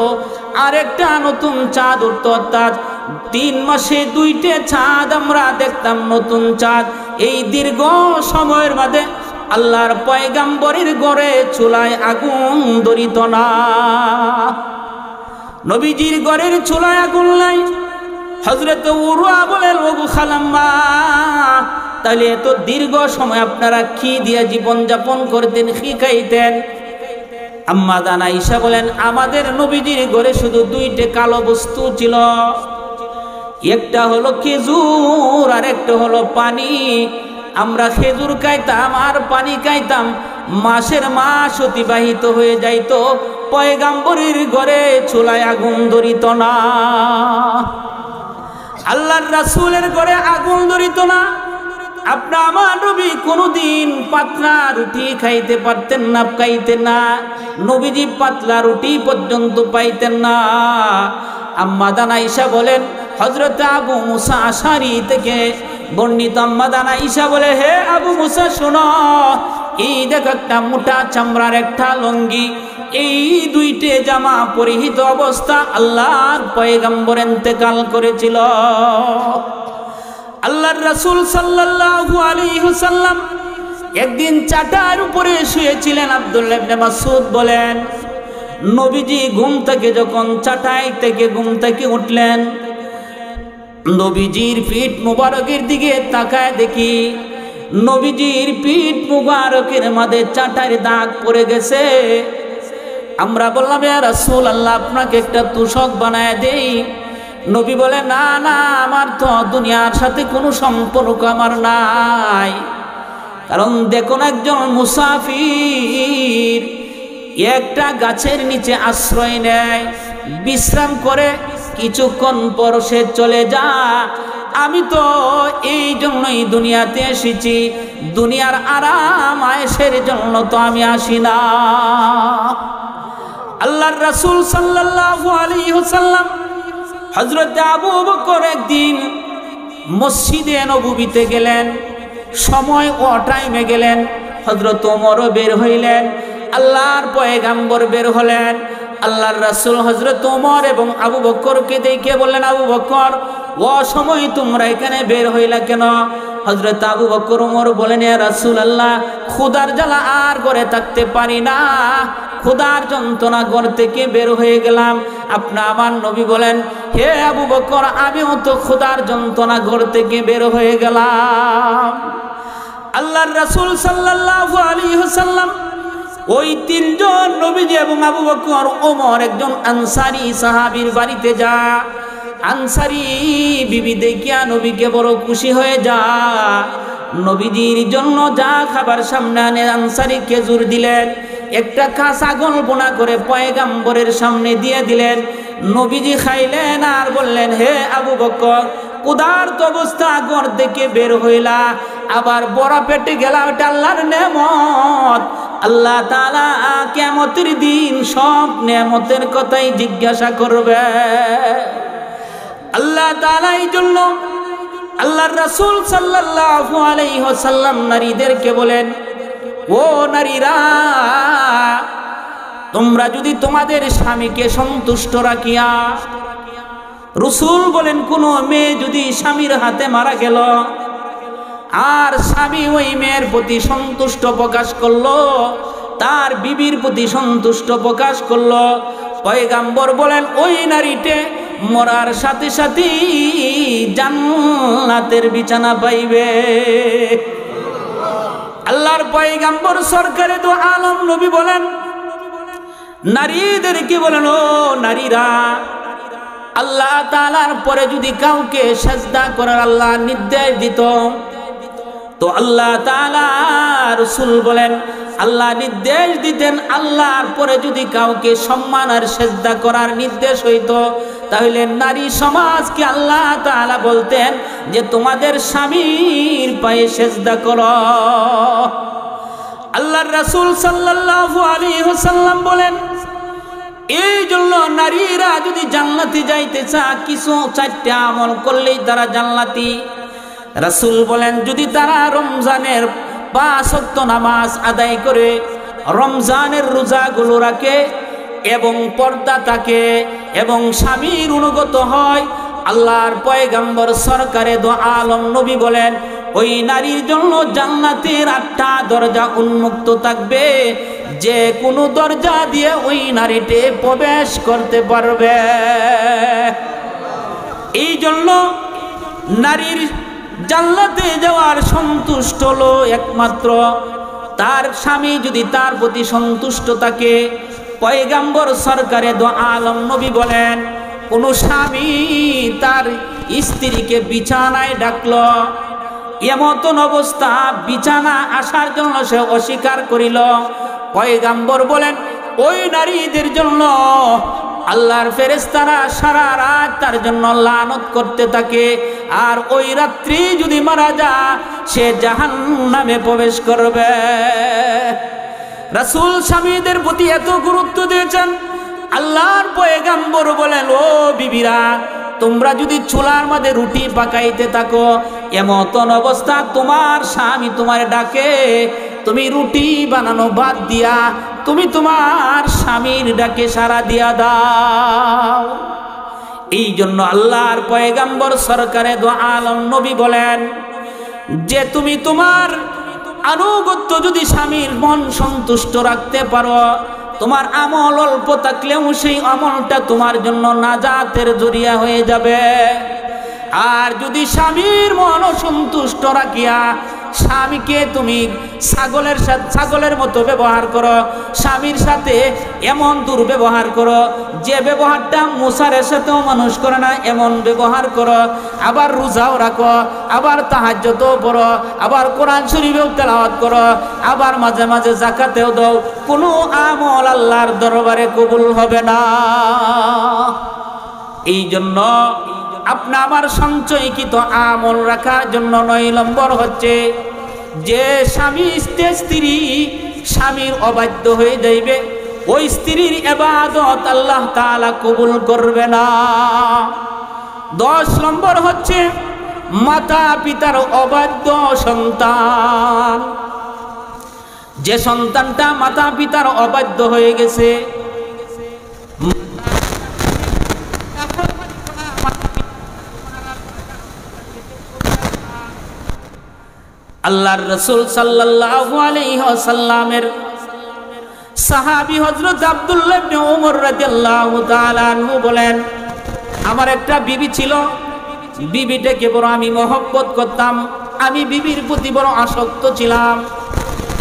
আরেকটা নতুন চাঁদ উঠতো। অর্থাৎ 3 মাসে 2টে চাঁদ আমরা দেখতাম, নতুন চাঁদ। এই দীর্ঘ সময়ের মধ্যে আল্লাহর পয়গাম্বরের ঘরে চুলায় আগুন ধরিত না। নবীজির ঘরের চুলায় আগুন নাই। হযরত উরওয়া বলেন, ওগো খালাম্মা, তাহলে এত দীর্ঘ সময় আপনারা কি দিয়ে জীবন যাপন করতেন, কি খাইতেন? আম্মা জান আয়েশা বলেন, আমাদের নবীজির ঘরে শুধু 2টে কালো বস্তু ছিল, একটা হলো খেজুর আর একটা হলো পানি। আমরা খেজুর খাইতাম আর পানি খাইতাম। মাসের মাস অতিবাহিত হয়ে যাইত, পয়গাম্বরের ঘরে চুলায় আগুন ধরিত না। আল্লাহর রাসূলের ঘরে আগুন ধরিত না। আপনি আমার নবী কোনদিন পাতলা রুটি খাইতে পারতেন না, খাইতেন না। নবীজি পাতলা রুটি পর্যন্ত পাইতেন না। আম্মা জান আয়েশা বলেন, হযরত আবু মুসা আশারি থেকে বর্ণিত, আম্মা জান আয়েশা বলে, হে আবু মুসা শোনো, এই দেখো একটা মোটা চামড়ার একটা লুঙ্গি, এই 2টে জামা পরিহিত অবস্থা আল্লাহর পয়গম্বর ইন্তেকাল করেছিল। আল্লাহর রাসূল সাল্লাল্লাহু আলাইহি ওয়াসাল্লাম একদিন চাটার উপরে শুয়েছিলেন। আব্দুল্লাহ ইবনে মাসউদ বলেন, নবীজি ঘুম থেকে যখন চাটাই থেকে ঘুম থেকে উঠলেন, নবীজির পিঠ মুবারকের দিকে তাকায় দেখি নবীজির পিঠ মুবারকের মাঝে চাটার দাগ পড়ে গেছে। আমরা বললাম, ইয়া রাসূলুল্লাহ, আপনাকে একটা তোশক বানায় দেই। নবী বলে, না না, আমার তো দুনিয়ার সাথে কোনো সম্পর্ক আমার নাই। কারণ দেখুন, একজন মুসাফির একটা গাছের নিচে আশ্রয় নেয়, বিশ্রাম করে, কিছুক্ষণ পর সে চলে যায়। আমি তো এই জন্যই দুনিয়াতে এসেছি, দুনিয়ার আরাম আয়েশের জন্য তো আমি আসি না। আল্লাহর রাসূল সাল্লাল্লাহু আলাইহি ওয়াসাল্লাম হযরত আবু বকর একদিন মসজিদে নববীতে গেলেন, সময় ও টাইমে গেলেন। হযরত ওমরও বের হইলেন, আল্লাহর পয়গাম্বর বের হলেন। আল্লাহর রাসূল হযরত ওমর এবং আবু বকরকে দেখে বললেন, আবু বকর, ও সময় তোমরা এখানে বের হইলা কেন? হযরত আবু বকর ওমর বলেন, ইয়া রাসূলুল্লাহ, ক্ষুধার জ্বালা আর ঘরে থাকতে পারি না, ক্ষুধার যন্ত্রণা ঘর থেকে বের হয়ে গেলাম। আপনি আমার নবী বলেন, হে আবু বকর, আমিও তো ক্ষুধার যন্ত্রণা ঘর থেকে বের হয়ে গেলাম। আল্লাহর রাসূল সাল্লাল্লাহু আলাইহি ওয়াসাল্লাম ওই 3 জন নবীজি এবং আবু বকর ওমর একজন আনসারী সাহাবীর বাড়িতে যা। আনসারী বিবি দেখিয়া নবীকে বড় খুশি হয়ে যা। নবীজির জন্য যা খাবার সামনে আনে, আনসারী খেজুর দিলেন, একটা কাঁচা ছাগল বোনা করে পয়গাম্বরের সামনে দিয়ে দিলেন। নবীজি খাইলেন আর বললেন, হে আবু বকর, ক্ষুধার্ত অবস্থা ঘর থেকে বের হইলা, আবার বড় পেটে গেলা, এটা আল্লাহর নেয়ামত। আল্লাহ তাআলা কিয়ামতের দিন সব নেয়ামতের কথাই জিজ্ঞাসা করবে। আল্লাহ তাআলা এই জন্য আল্লাহর রাসূল সাল্লাল্লাহু আলাইহি ওয়াসাল্লাম নারীদেরকে বলেন, ও নারীরা, তোমরা যদি তোমাদের স্বামীকে সন্তুষ্ট রাখিয়া, রাসূল বলেন, কোন মেয়ে যদি স্বামীর হাতে মারা গেল আর স্বামী ওই মেয়ের প্রতি সন্তুষ্ট প্রকাশ করলো, তার বিবির প্রতি সন্তুষ্ট প্রকাশ করলো, পয়গাম্বর বলেন ওই নারীতে মরার সাথে সাথে জান্নাতের বিছানা পাইবে। আল্লাহর পয়গাম্বর সরকারে দু আলম নবী বলেন, নারীদেরকে বলেন, ও নারীরা, আল্লাহ তাআলার পরে যদি কাউকে সিজদা করার আল্লাহ নির্দেশ দিত, তো আল্লাহ তাআলা, রাসূল বলেন, আল্লাহ নির্দেশ দিতেন, আল্লাহর পরে যদি কাউকে সম্মান আর সিজদা করার নির্দেশ হইতো, তাহলে নারী সমাজকে আল্লাহ তাআলা বলতেন যে তোমাদের স্বামীর পায়ে সিজদা করো। আল্লাহর রাসূল সাল্লাল্লাহু আলাইহি ওয়াসাল্লাম বলেন, এই জন্য নারীরা যদি জান্নাতে যাইতে চায় কিছু 4টা আমল করলেই তারা জান্নাতি। রাসূল বলেন যদি তারা রমজানের 5 ওয়াক্ত নামাজ আদায় করে, রমজানের রোজাগুলো রাখে এবং পর্দা থাকে এবং স্বামীর অনুগত হয়, আল্লাহর পয়গম্বর সরকারে দো আলম নবী বলেন ওই নারীর জন্য জান্নাতের 8টা দরজা উন্মুক্ত থাকবে, যে কোনো দরজা দিয়ে ওই নারীতে প্রবেশ করতে পারবে। এই জন্য নারীর জান্নাতে যাওয়ার সন্তুষ্ট হলো একমাত্র তার স্বামী যদি তার প্রতি সন্তুষ্ট থাকে। পয়গম্বর সরকারে দো আলম নবী বলেন কোন স্বামী তার স্ত্রীকে বিছানায় ডাকলো, এমন অবস্থা বিছানা আসার জন্য সে অস্বীকার করিল, পয়গম্বর বলেন ওই নারীদের জন্য আল্লাহর ফেরেশতারা সারা রাত তার জন্য লানত করতে থাকে, আর ওই রাত্রি যদি মারা যায় সে জাহান্নামে প্রবেশ করবে। রাসূল স্বামীদের প্রতি এত গুরুত্ব দিয়েছেন, আল্লাহর পয়গম্বর বলেন ও বিবিরা তোমরা যদি চুলার মধ্যে রুটি পাকাইতে থাকো, এমন অবস্থা তোমার স্বামী তোমার ডাকে, তুমি রুটি বানানো বাদ দিয়া তুমি তোমার স্বামীর ডাকে সাড়া দিয়া দাও। এই জন্য আল্লাহর পয়গম্বর সরকারে দো আলম নবী বলেন যে তুমি তোমার আনুগত্য যদি স্বামীর মন সন্তুষ্ট রাখতে পারো, তোমার আমল অল্প থাকলেও সেই আমলটা তোমার জন্য নাজাতের জরিয়া হয়ে যাবে। আর যদি স্বামীর মন অসন্তুষ্ট রাখিয়া স্বামীকে তুমি ছাগলের মতো ব্যবহার করো, স্বামীর সাথে এমন দুর্ব্যবহার করো যে ব্যবহারটা মুসারের সাথেও মানুষ করে না, এমন ব্যবহার করো, আবার রোজাও রাখো, আবার তাহাজ্জুদও পড়ো, আবার কোরআন শরীফেও তেলাওয়াত করো, আবার মাঝে মাঝে যাকাতেও দাও, কোনো আমল আল্লাহর দরবারে কবুল হবে না। এই জন্য আপনি আমার সঞ্চয়কৃত আমল রাখার জন্য 9 নম্বর হচ্ছে যে স্বামী স্ত্রী স্বামীর অবাধ্য হয়ে যাইবে ওই স্ত্রীর ইবাদত আল্লাহ তাআলা কবুল করবে না। 10 নম্বর হচ্ছে মাতা পিতার অবাধ্য সন্তান, যে সন্তানটা মাতা পিতার অবাধ্য হয়ে গেছে, আল্লাহর রাসূল সাল্লাল্লাহু আলাইহি ওয়াসাল্লামের সাহাবী হযরত আব্দুল্লাহ ইবনে ওমর রাদিয়াল্লাহু তাআলা আনহু বলেন আমার একটা বিবি ছিল, বিবিটাকে বড় আমি মহব্বত করতাম, আমি বিবির প্রতি বড় আসক্ত ছিলাম,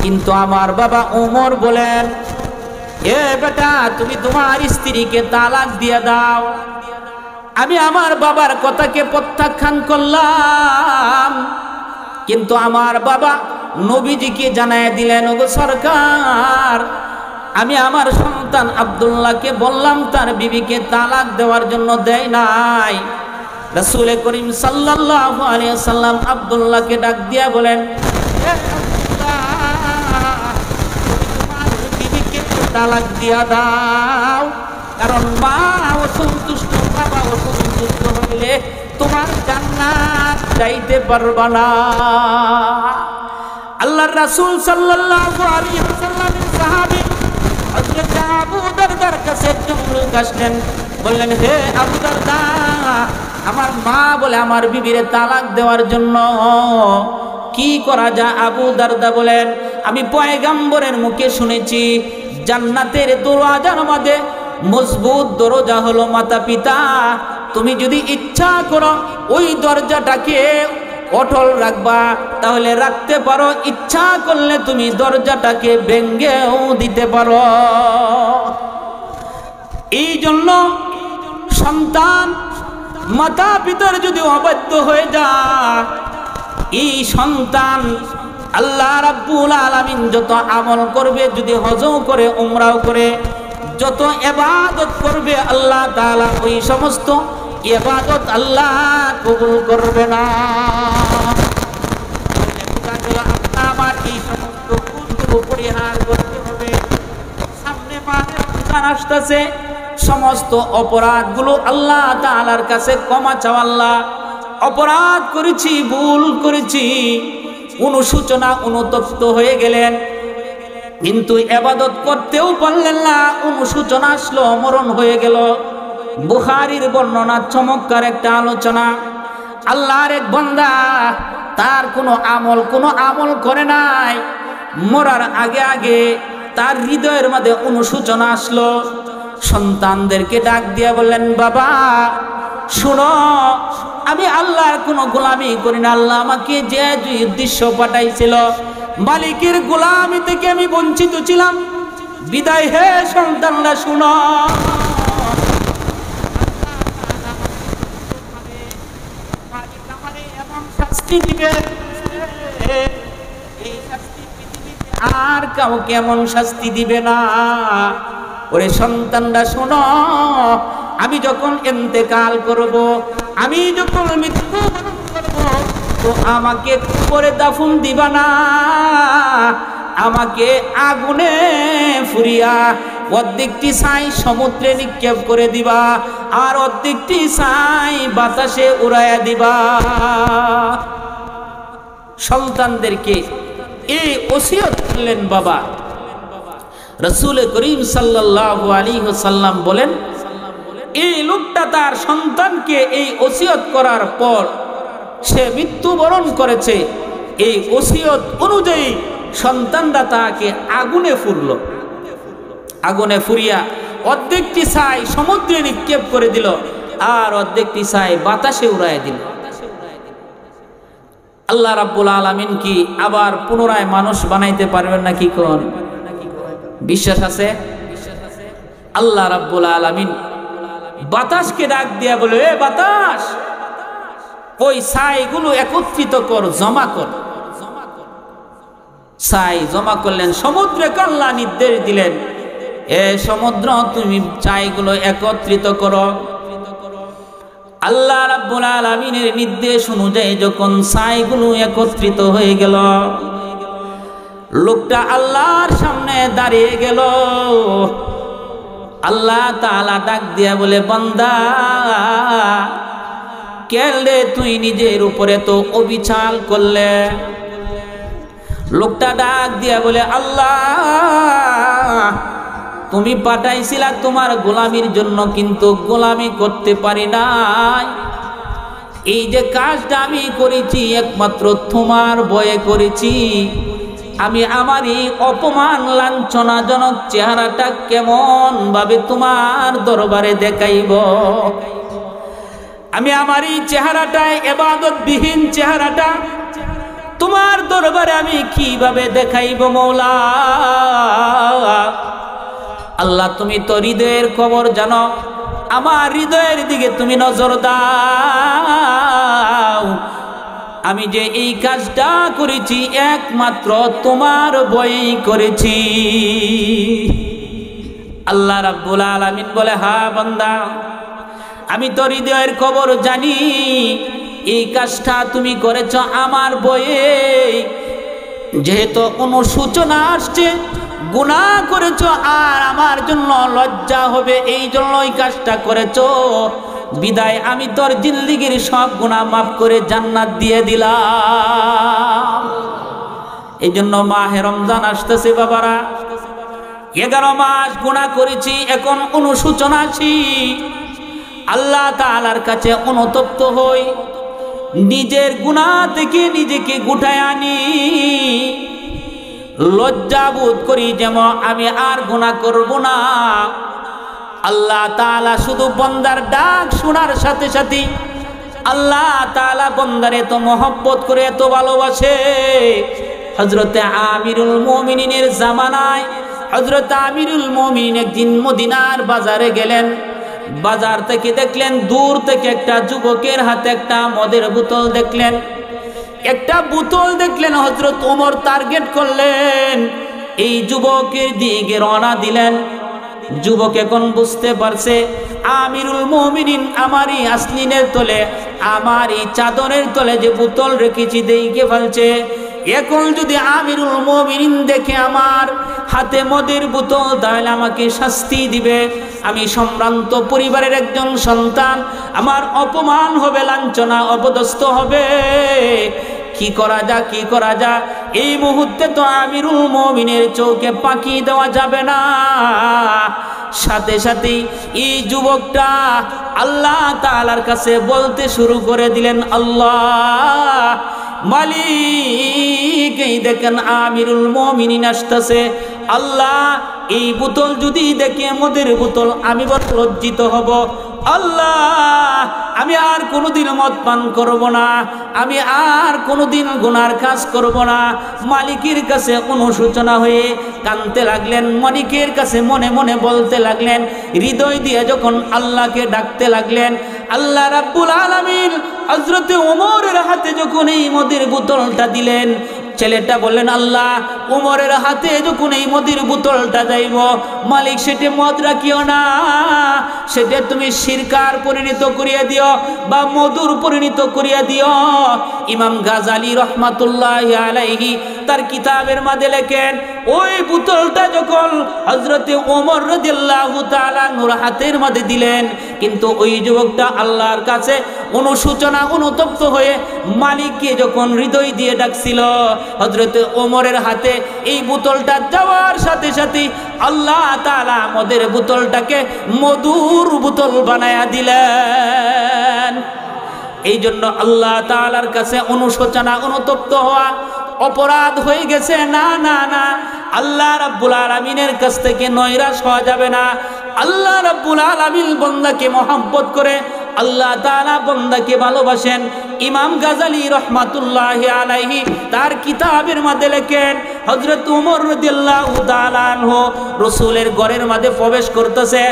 কিন্তু আমার বাবা ওমর বলেন এ বেটা তুমি তোমার স্ত্রীকে তালাক দিয়ে দাও। আমি আমার বাবার কথাকে প্রত্যাখ্যান করলাম, কিন্তু আমার বাবা নবীজিকে জানায় দিলেন ওগো সরকার আমি আমার সন্তান আব্দুল্লাহকে বললাম তার বিবিকে তালাক দেওয়ার জন্য দেয় নাই। রাসূল করিম সাল্লাল্লাহু আলাইহি ওয়াসাল্লাম আব্দুল্লাহকে ডাক দিয়া বলেন তোমার বিবিকে তালাক দিয়া দাও, কারণ মা অসন্তুষ্ট বাবা অসন্তুষ্ট হইলে তোমার জান্নাত যাইতে পারবা না। আল্লাহর রাসূল সাল্লাল্লাহু আলাইহি ওয়াসাল্লামের সাহাবী হযরত আবু দারদার কাছে একজন লোক আসলেন, বললেন হে আবু দারদা আমার মা বলে আমার বিবিরে তালাক দেওয়ার জন্য কি করা যায়? আবু দারদা বলেন আমি পয়গম্বরের মুখে শুনেছি জান্নাতের দরওয়াজার মধ্যে মজবুত দরজা হলো মাতা পিতা, তুমি যদি ইচ্ছা করো ওই দরজাটাকে অটল রাখবা তাহলে রাখতে পারো, ইচ্ছা করলে তুমি দরজাটাকে ভেঙেও দিতে পারো। এই জন্য সন্তান মাতা পিতার যদি অবাধ্য হয়ে যায় এই সন্তান আল্লাহ রাব্বুল আলামিন যত আমল করবে, যদি হজও করে উমরাও করে, যত ইবাদত করবে আল্লাহ তাআলা ওই সমস্ত ইবাদত আল্লাহ কবুল করবে না। আমার এই সমস্ত গুণগুলো পরিহার করতে হবে। সামনে মাহে রমজান আসতেছে, সমস্ত অপরাধগুলো আল্লাহ তাআলার কাছে ক্ষমা চাও। আল্লাহ, অপরাধ করেছি, ভুল করেছি, অনুশোচনা অনুতপ্ত হয়ে গেলেন, কিন্তু ইবাদত করতেও পারলেন না, অনুশোচনা আসলো, মরণ হয়ে গেল। বুখারীর বর্ণনা, চমৎকার একটা আলোচনা। আল্লাহর এক বান্দা, তার কোনো আমল করে নাই, মরার আগে আগে তার হৃদয়ের মধ্যে অনুশোচনা আসলো। সন্তানদেরকে ডাক দিয়া বললেন, বাবা শুনো, আমি আল্লাহর কোনো গোলামি করি না। আল্লাহ আমাকে যে উদ্দেশ্য পাঠাইছিল, মালিকের গোলামি থেকে আমি বঞ্চিত ছিলাম, বিদায় হে সন্তানরা শুনো, শাস্তি দিবে, এই শাস্তি পৃথিবীতে আর কাউকে এমন শাস্তি দিবে না। ওরে সন্তানরা শোনো, আমি যখন ইন্তেকাল করব, আমি যখন মৃত্যুবরণ করব, তো আমাকে কবরে দাফন দিবা না, আমাকে আগুনে ফুরিয়া অর্ধেকটি ছাই সমুদ্রে নিক্ষেপ করে দিবা, আর অর্ধেকটি ছাই বাতাসে উড়াইয়া দিবা। সন্তানদেরকে এই ওসিয়ত করলেন বাবা। রাসূল করিম সাল্লাল্লাহু আলাইহি ওয়াসাল্লাম বলেন, এই লোকটা তার সন্তানকে এই ওসিয়ত করার পর সে মৃত্যুবরণ করেছে। এই ওসিয়ত অনুযায়ী সন্তানরা তাকে আগুনে ফুরল, আগুনে ফুরিয়া অর্ধেকটি ছাই সমুদ্রে নিক্ষেপ করে দিল, আর অর্ধেকটি ছাই বাতাসে উড়াইয়া দিল। আল্লাহ রাব্বুল আলামিন কি আবার পুনরায় মানুষ বানাইতে পারবেন না? কি কোন বিশ্বাস আছে? আল্লাহ রাব্বুল আলামিন বাতাসকে ডাক দিয়া বলে, এ বাতাস, ওই ছাইগুলো একত্রিত কর, জমা কর। ছাই জমা করলেন, সমুদ্রকে আল্লাহ নির্দেশ দিলেন, এ সমুদ্র তুমি ছাইগুলো একত্রিত করো। আল্লাহ রাব্বুল আলামিনের নির্দেশ অনুযায়ী যখন ছাইগুলো একত্রিত হয়ে গেল, লোকটা আল্লাহর সামনে দাঁড়িয়ে গেল। আল্লাহ তাআলা ডাক দিয়া বলে, বান্দা কেলে তুই নিজের উপরে তো অবিচার করলে? লোকটা ডাক দিয়া বলে, আল্লাহ তুমি পাঠাইছিলা তোমার গোলামির জন্য, কিন্তু গোলামি করতে পারি নাই। এই যে কাজটা আমি করেছি একমাত্র তোমার ভয়ে করেছি। আমি আমার এই অপমান লাঞ্ছনাজনক চেহারাটা কেমন ভাবে তোমার দরবারে দেখাইব? আমি আমার এই চেহারাটা, ইবাদতবিহীন চেহারাটা তোমার দরবারে আমি কিভাবে দেখাইব মওলা? আল্লাহ তুমি তো হৃদয়ের খবর জানো, আমার হৃদয়ের দিকে তুমি নজর দাও। আমি যে এই কাজটা করেছি একমাত্র তোমার ভয়েই করেছি। আল্লাহ রাব্বুল আলামিন বলে, হ্যাঁ বান্দা, আমি তো হৃদয়ের খবর জানি, এই কাজটা তুমি করেছ আমার ভয়ে। যেহেতু অনুশোচনা আসছে, গুনাহ করেছ, আর আমার জন্য লজ্জা হবে, এই জন্য এই কাজটা করেছ। বিদায় আমি তোর জিন্দেগীর সব গুনাহ মাফ করে জান্নাত দিয়ে দিলাম। এই জন্য মাহে রমজান আসতেছে বাবারা, 11 মাস গুনাহ করেছি, এখন অনুশোচনা আসি, আল্লাহ তাআলার কাছে অনুতপ্ত হই, নিজের গুনাহ থেকে নিজেকে গুটায় আনি, লজ্জা বোধ করি যেমন আমি আর গুনাহ করব না। আল্লাহ তাআলা শুধু বান্দার ডাক শোনার সাথে সাথে আল্লাহ তাআলা বান্দারে এত মহব্বত করে, এত ভালোবাসে। হযরতে আমিরুল মুমিনিনের জামানায় হযরত আমিরুল মুমিনিন একদিন মদিনার বাজারে গেলেন। বাজার থেকে দেখলেন, দূর থেকে একটা যুবকের হাতে একটা মদের বোতল দেখলেন। একটা বোতল দেখলেন, হযরত ওমর টার্গেট করলেন, এই যুবকের দিকে রওনা দিলেন। যুবক এখন বুঝতে পারছে, আমিরুল মুমিনিন আমারই আসলিনের তলে, আমারই চাদরের তলে যে বোতল রেখেছি দেখে ফেলছে। এখন যদি আমিরুল মুমিনিন দেখে আমার হাতে মদের বোতল, তাহলে আমাকে শাস্তি দিবে। আমি সম্ভ্রান্ত পরিবারের একজন সন্তান, আমার অপমান হবে, লাঞ্ছনা অপদস্থ হবে, কি করা যা কি করা যা। এই মুহূর্তে তো আমিরুল মুমিনের চোখে পাকি দেওয়া যাবে না। সাথে সাথেই এই যুবকটা আল্লাহ তাআলার কাছে বলতে শুরু করে দিলেন, আল্লাহ মালিক, এই দেখেন আমিরুল মুমিনিন আসতেছে, আল্লাহ এই বোতল যদি দেখে মদের বোতল আমি বড় লজ্জিত হব, আল্লাহ আমি আর কোনোদিন মদ পান করব না, আমি আর কোনোদিন গুনার কাজ করব না। মালিকের কাছে অনুশোচনা হয়ে কাঁদতে লাগলেন, মালিকের কাছে মনে মনে বলতে লাগলেন, হৃদয় দিয়ে যখন আল্লাহকে ডাকতে লাগলেন, আল্লাহ রাব্বুল আলামিন হযরত ওমরের হাতে যখন এই মদের বোতলটা দিলেন, ছেলেটা বললেন, আল্লাহ ওমরের হাতে যখন এই মদের বোতলটা যাইব, মালিক সেটা মদ রাখিও না, সেটা তুমি শিরকার পরিণত করিয়া দিও বা মধুর পরিণত করিয়া দিও। ইমাম গাজালি রহমাতুল্লাহি আলাইহি তার কিতাবের মধ্যে লেখেন, ওই বোতলটা যখন হযরত ওমর রাদিয়াল্লাহু তাআলা নূর হাতের মধ্যে দিলেন, কিন্তু ওই যুবকটা আল্লাহর কাছে অনুশোচনা অনুতপ্ত হয়ে মালিককে যখন হৃদয় দিয়ে ডাকছিল, হযরত ওমরের হাতে এই বোতলটা যাওয়ার সাথে সাথে আল্লাহ তাআলা মদের বোতলটাকে মধুর বোতল বানায়া দিলেন। এই জন্য আল্লাহ তাআলার কাছে অনুশোচনা অনুতপ্ত হওয়া অপরাধ হয়ে গেছে, না না না, আল্লাহ রাব্বুল আলামিনের কাছ থেকে নৈরাশ হওয়া যাবে না। আল্লাহ রাব্বুল আলামিন বান্দাকে মহব্বত করে, আল্লাহ তাআলা বান্দাকে ভালোবাসেন। ইমাম গাজালি রহমাতুল্লাহি আলাইহি তার কিতাবের মধ্যে লেখেন, হযরত ওমর রাদিয়াল্লাহু তাআলা আনহু রাসূলের ঘরের মধ্যে প্রবেশ করতেছে,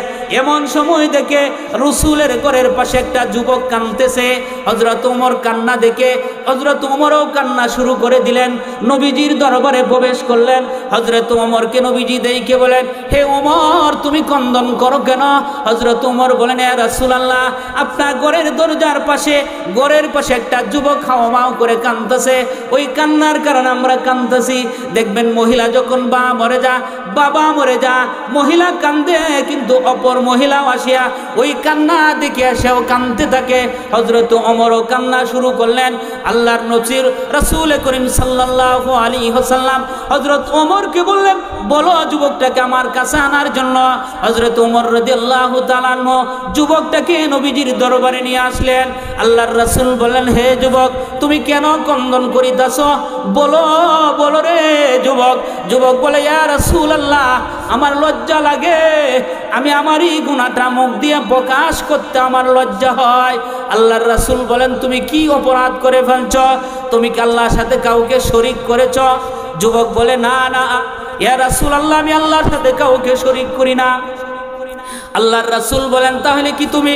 এমন সময় দেখে রাসূলের ঘরের পাশে একটা যুবক কাঁদতেছে। হযরত ওমর কান্না দেখে হযরত ওমরও কান্না শুরু করে দিলেন, নবীজির দরবারে প্রবেশ করলেন। হযরত ওমরকে নবীজি দেখে বলেন, হে ওমর তুমি ক্রন্দন করো কেন? হযরত ওমর বলেন, ইয়া রাসূলুল্লাহ, আপনার ঘরের দরজার পাশে একটা যুবক হাওমাও করে কাঁদতেছে, ওই কান্নার কারণে আমরা কাঁদতেছি। দেখবেন মহিলা যখন বাবা মরে যা মহিলা কান্দে, কিন্তু অপর মহিলা আসিয়া ওই কান্না দেখে সেও কাঁদতে থাকে। হযরত ওমরও কান্না শুরু করলেন। আল্লাহর নবীর রাসূল করিম সাল্লাল্লাহু আলাইহি ওয়াসাল্লাম হযরত ওমরকে বললেন, বলো যুবকটাকে আমার কাছে আনার জন্য। হযরত ওমর রাদিয়াল্লাহু তাআলা আনহু যুবকটাকে নবীজির দরবারে নিয়ে আসলেন। আল্লাহর রাসূল বললেন, হে যুবক, তুমি কেন ক্রন্দন করিতেছ? বলো বলো রে যুবক। যুবক বলে, ইয়া রাসূলুল্লাহ, আমার লজ্জা লাগে, আমি আমারই গুনাহটা মুখ দিয়ে প্রকাশ করতে আমার লজ্জা হয়। আল্লাহর রাসূল বলেন, তুমি কি অপরাধ করে ফেলছ? তুমি কি আল্লাহর সাথে কাউকে শরীক করেছ? যুবক বলে, না না ইয়া রাসূলুল্লাহ, আমি আল্লাহর সাথে কাউকে শরীক করি না। আল্লাহর রাসূল বলেন, তাহলে কি তুমি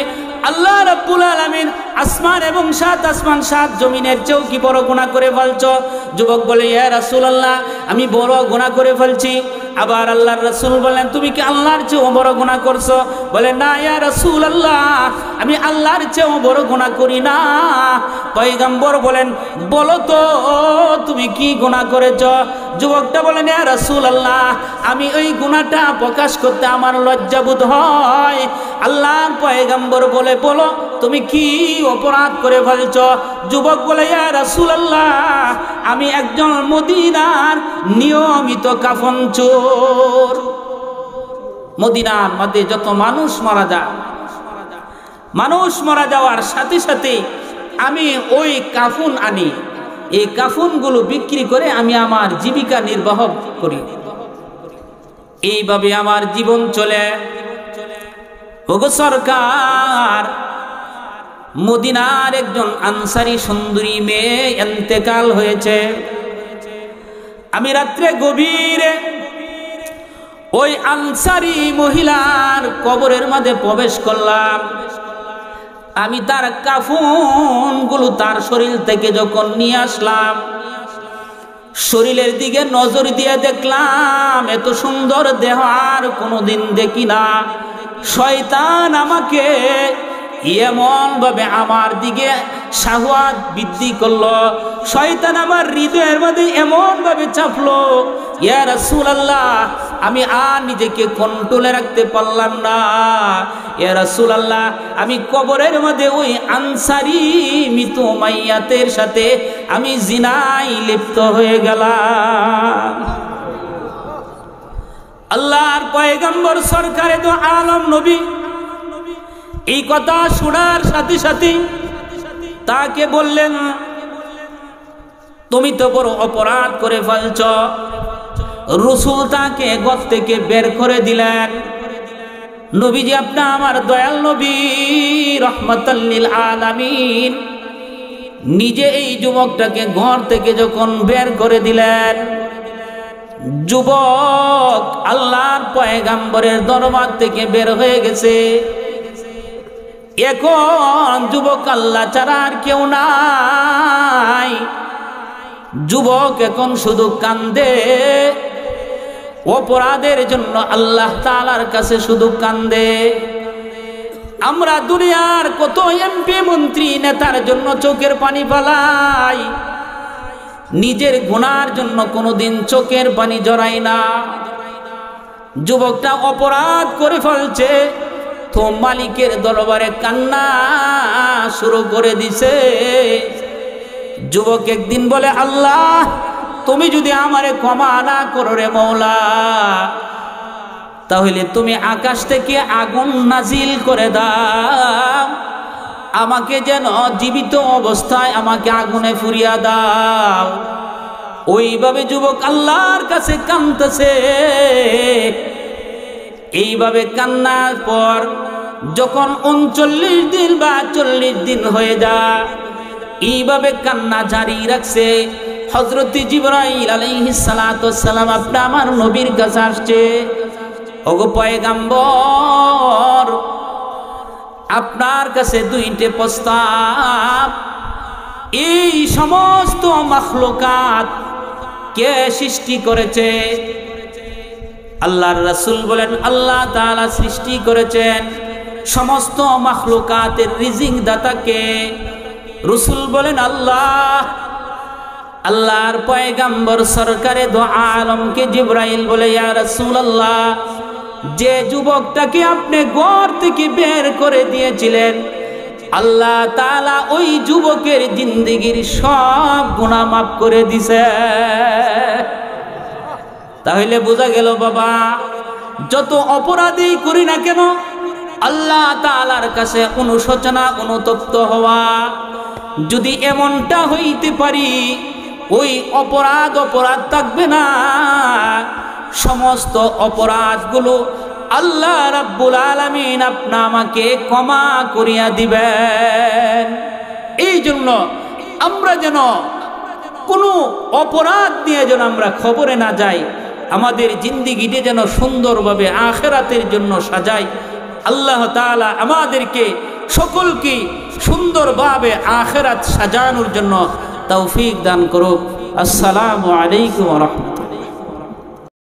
আল্লাহ রাব্বুল আলামিন আসমান এবং সাত আসমান সাত জমিনের চেয়েও কি বড় গুনাহ করে ফেলছো? যুবক বলে, ইয়া রাসূলুল্লাহ, আমি বড় গুনাহ করে ফেলছি। আবার আল্লাহর রাসূল বলেন, তুমি কি আল্লাহর চেয়েও বড় গুনাহ করছো? বলে, না ইয়া রাসূলুল্লাহ, আমি আল্লাহর চেয়েও বড় গুনাহ করি না। পয়গম্বর বলেন, বলো তো তুমি কি গুনাহ করেছো? যুবকটা বলেন, ইয়া রাসূলুল্লাহ, আমি ওই গুনাহটা প্রকাশ করতে আমার লজ্জা বোধ হয়। আল্লাহর পয়গম্বর বলে, বলো তুমি কি অপরাধ করে ফেলছো? যুবক বলে, ইয়া রাসূলুল্লাহ, আমি একজন মদিনার নিয়মিত কাফন চোর। মদিনার মধ্যে যত মানুষ মারা যাওয়ার সাথে সাথে আমি ওই কাফন আনি, এই কাফনগুলো বিক্রি করে আমি আমার জীবিকা নির্বাহ করি, এইভাবে আমার জীবন চলে। ওগো সরকার, মদিনার একজন আনসারী সুন্দরী মেয়ে ইন্তেকাল হয়েছে। আমি রাত্রে গভীরে ওই আনসারী মহিলার কবরের মধ্যে প্রবেশ করলাম। আমি তার কাফনগুলো তার শরীর থেকে যখন নিয়ে আসলাম, শরীরের দিকে নজর দিয়ে দেখলাম এত সুন্দর দেহ আর কোনোদিন দেখি না। শয়তান আমাকে এমন ভাবে আমার দিকে শাহওয়াত বৃদ্ধি করলো, শয়তান আমার হৃদয়ের মধ্যে এমন ভাবে চাপলো, ইয়া রাসূলুল্লাহ, আমি আর নিজেকে কন্ট্রোলে রাখতে পারলাম না। ইয়া রাসূলুল্লাহ, আমি কবরের মধ্যে ওই আনসারী মৃত মাইয়াতের সাথে আমি জিনায় লিপ্ত হয়ে গেলাম। আল্লাহর পয়গম্বর সরকারে দো আলম নবী এই কথা শোনার সাথে সাথে তাকে বললেন, তুমি তো বড় অপরাধ করে ফেলছ। রাসূল তাকে ঘর থেকে বের করে দিলেন। নবীজি, আপনি আমার দয়াল নবী রাহমাতাল লিল আলামিন, নিজে এই যুবকটাকে ঘর থেকে যখন বের করে দিলেন, যুবক আল্লাহর পয়গম্বরের দরবার থেকে বের হয়ে গেছে। এখন যুবক আল্লাহ ছাড়া আর কেউ নাই। যুবক এখন শুধু কান্দে, অপরাধের জন্য আল্লাহ তাআলার কাছে শুধু কান্দে। আমরা দুনিয়ার কত এমপি মন্ত্রী নেতার জন্য চোখের পানি ফেলাই, নিজের গুনার জন্য কোনোদিন চোখের পানি জড়াই না। যুবকটা অপরাধ করে ফেলছে তো মালিকের দরবারে কান্না শুরু করে দিছে। যুবক একদিন বলে, আল্লাহ তুমি যদি আমারে ক্ষমা না করো রে মওলা, তাহলে তুমি আকাশ থেকে আগুন নাজিল করে দাও, আমাকে যেন জীবিত অবস্থায় আমাকে আগুনে পুড়িয়া দাও। ওইভাবে যুবক আল্লাহর কাছে কাঁদতেছে। এইভাবে কান্নার পর যখন 39 দিন বা 40 দিন হয়ে যায়, এইভাবে কান্না জারি রাখছে। হযরত জিবরাইল আলাইহিস সালাতু ওয়াস সালাম আপনি আমার নবীর কাছে আসছে। ওগো পয়গম্বর, আপনার কাছে দুইটা প্রস্তাব। এই সমস্ত মাখলুকাত কে সৃষ্টি করেছে? আল্লাহর রাসূল বলেন, আল্লাহ তাআলা সৃষ্টি করেছেন। সমস্ত মাখলুকাতের রিজিক দাতাকে? রাসূল বলেন, আল্লাহ। আল্লাহর পয়গম্বর সরকারে দো আলমকে জিবরাইল বলে, ইয়া রাসূলুল্লাহ, যে যুবকটাকে আপনি ঘর থেকে বের করে দিয়েছিলেন, আল্লাহ তাআলা ওই যুবকের জিন্দেগীর সব গুনাহ মাফ করে দিছে। তাহলে বোঝা গেল বাবা, যত অপরাধী করি না কেন, আল্লাহ তাআলার কাছে অনুশোচনা অনুতপ্ত হওয়া। যদি এমনটা হইতে পারি, ওই অপরাধ থাকবে না, সমস্ত অপরাধগুলো আল্লাহ রাব্বুল আলামিন আপনা আমাকে ক্ষমা করিয়া দিবেন। এই জন্য আমরা যেন কোনো অপরাধ নিয়ে যেন আমরা খবরে না যাই, আমাদের জিন্দেগিতে যেন সুন্দরভাবে আখিরাতের জন্য সাজাই। আল্লাহ তাআলা আমাদেরকে সকলকে সুন্দরভাবে আখিরাত সাজানোর জন্য তৌফিক দান করুক। আসসালামু আলাইকুম ওয়া রাহমাতুল্লাহ।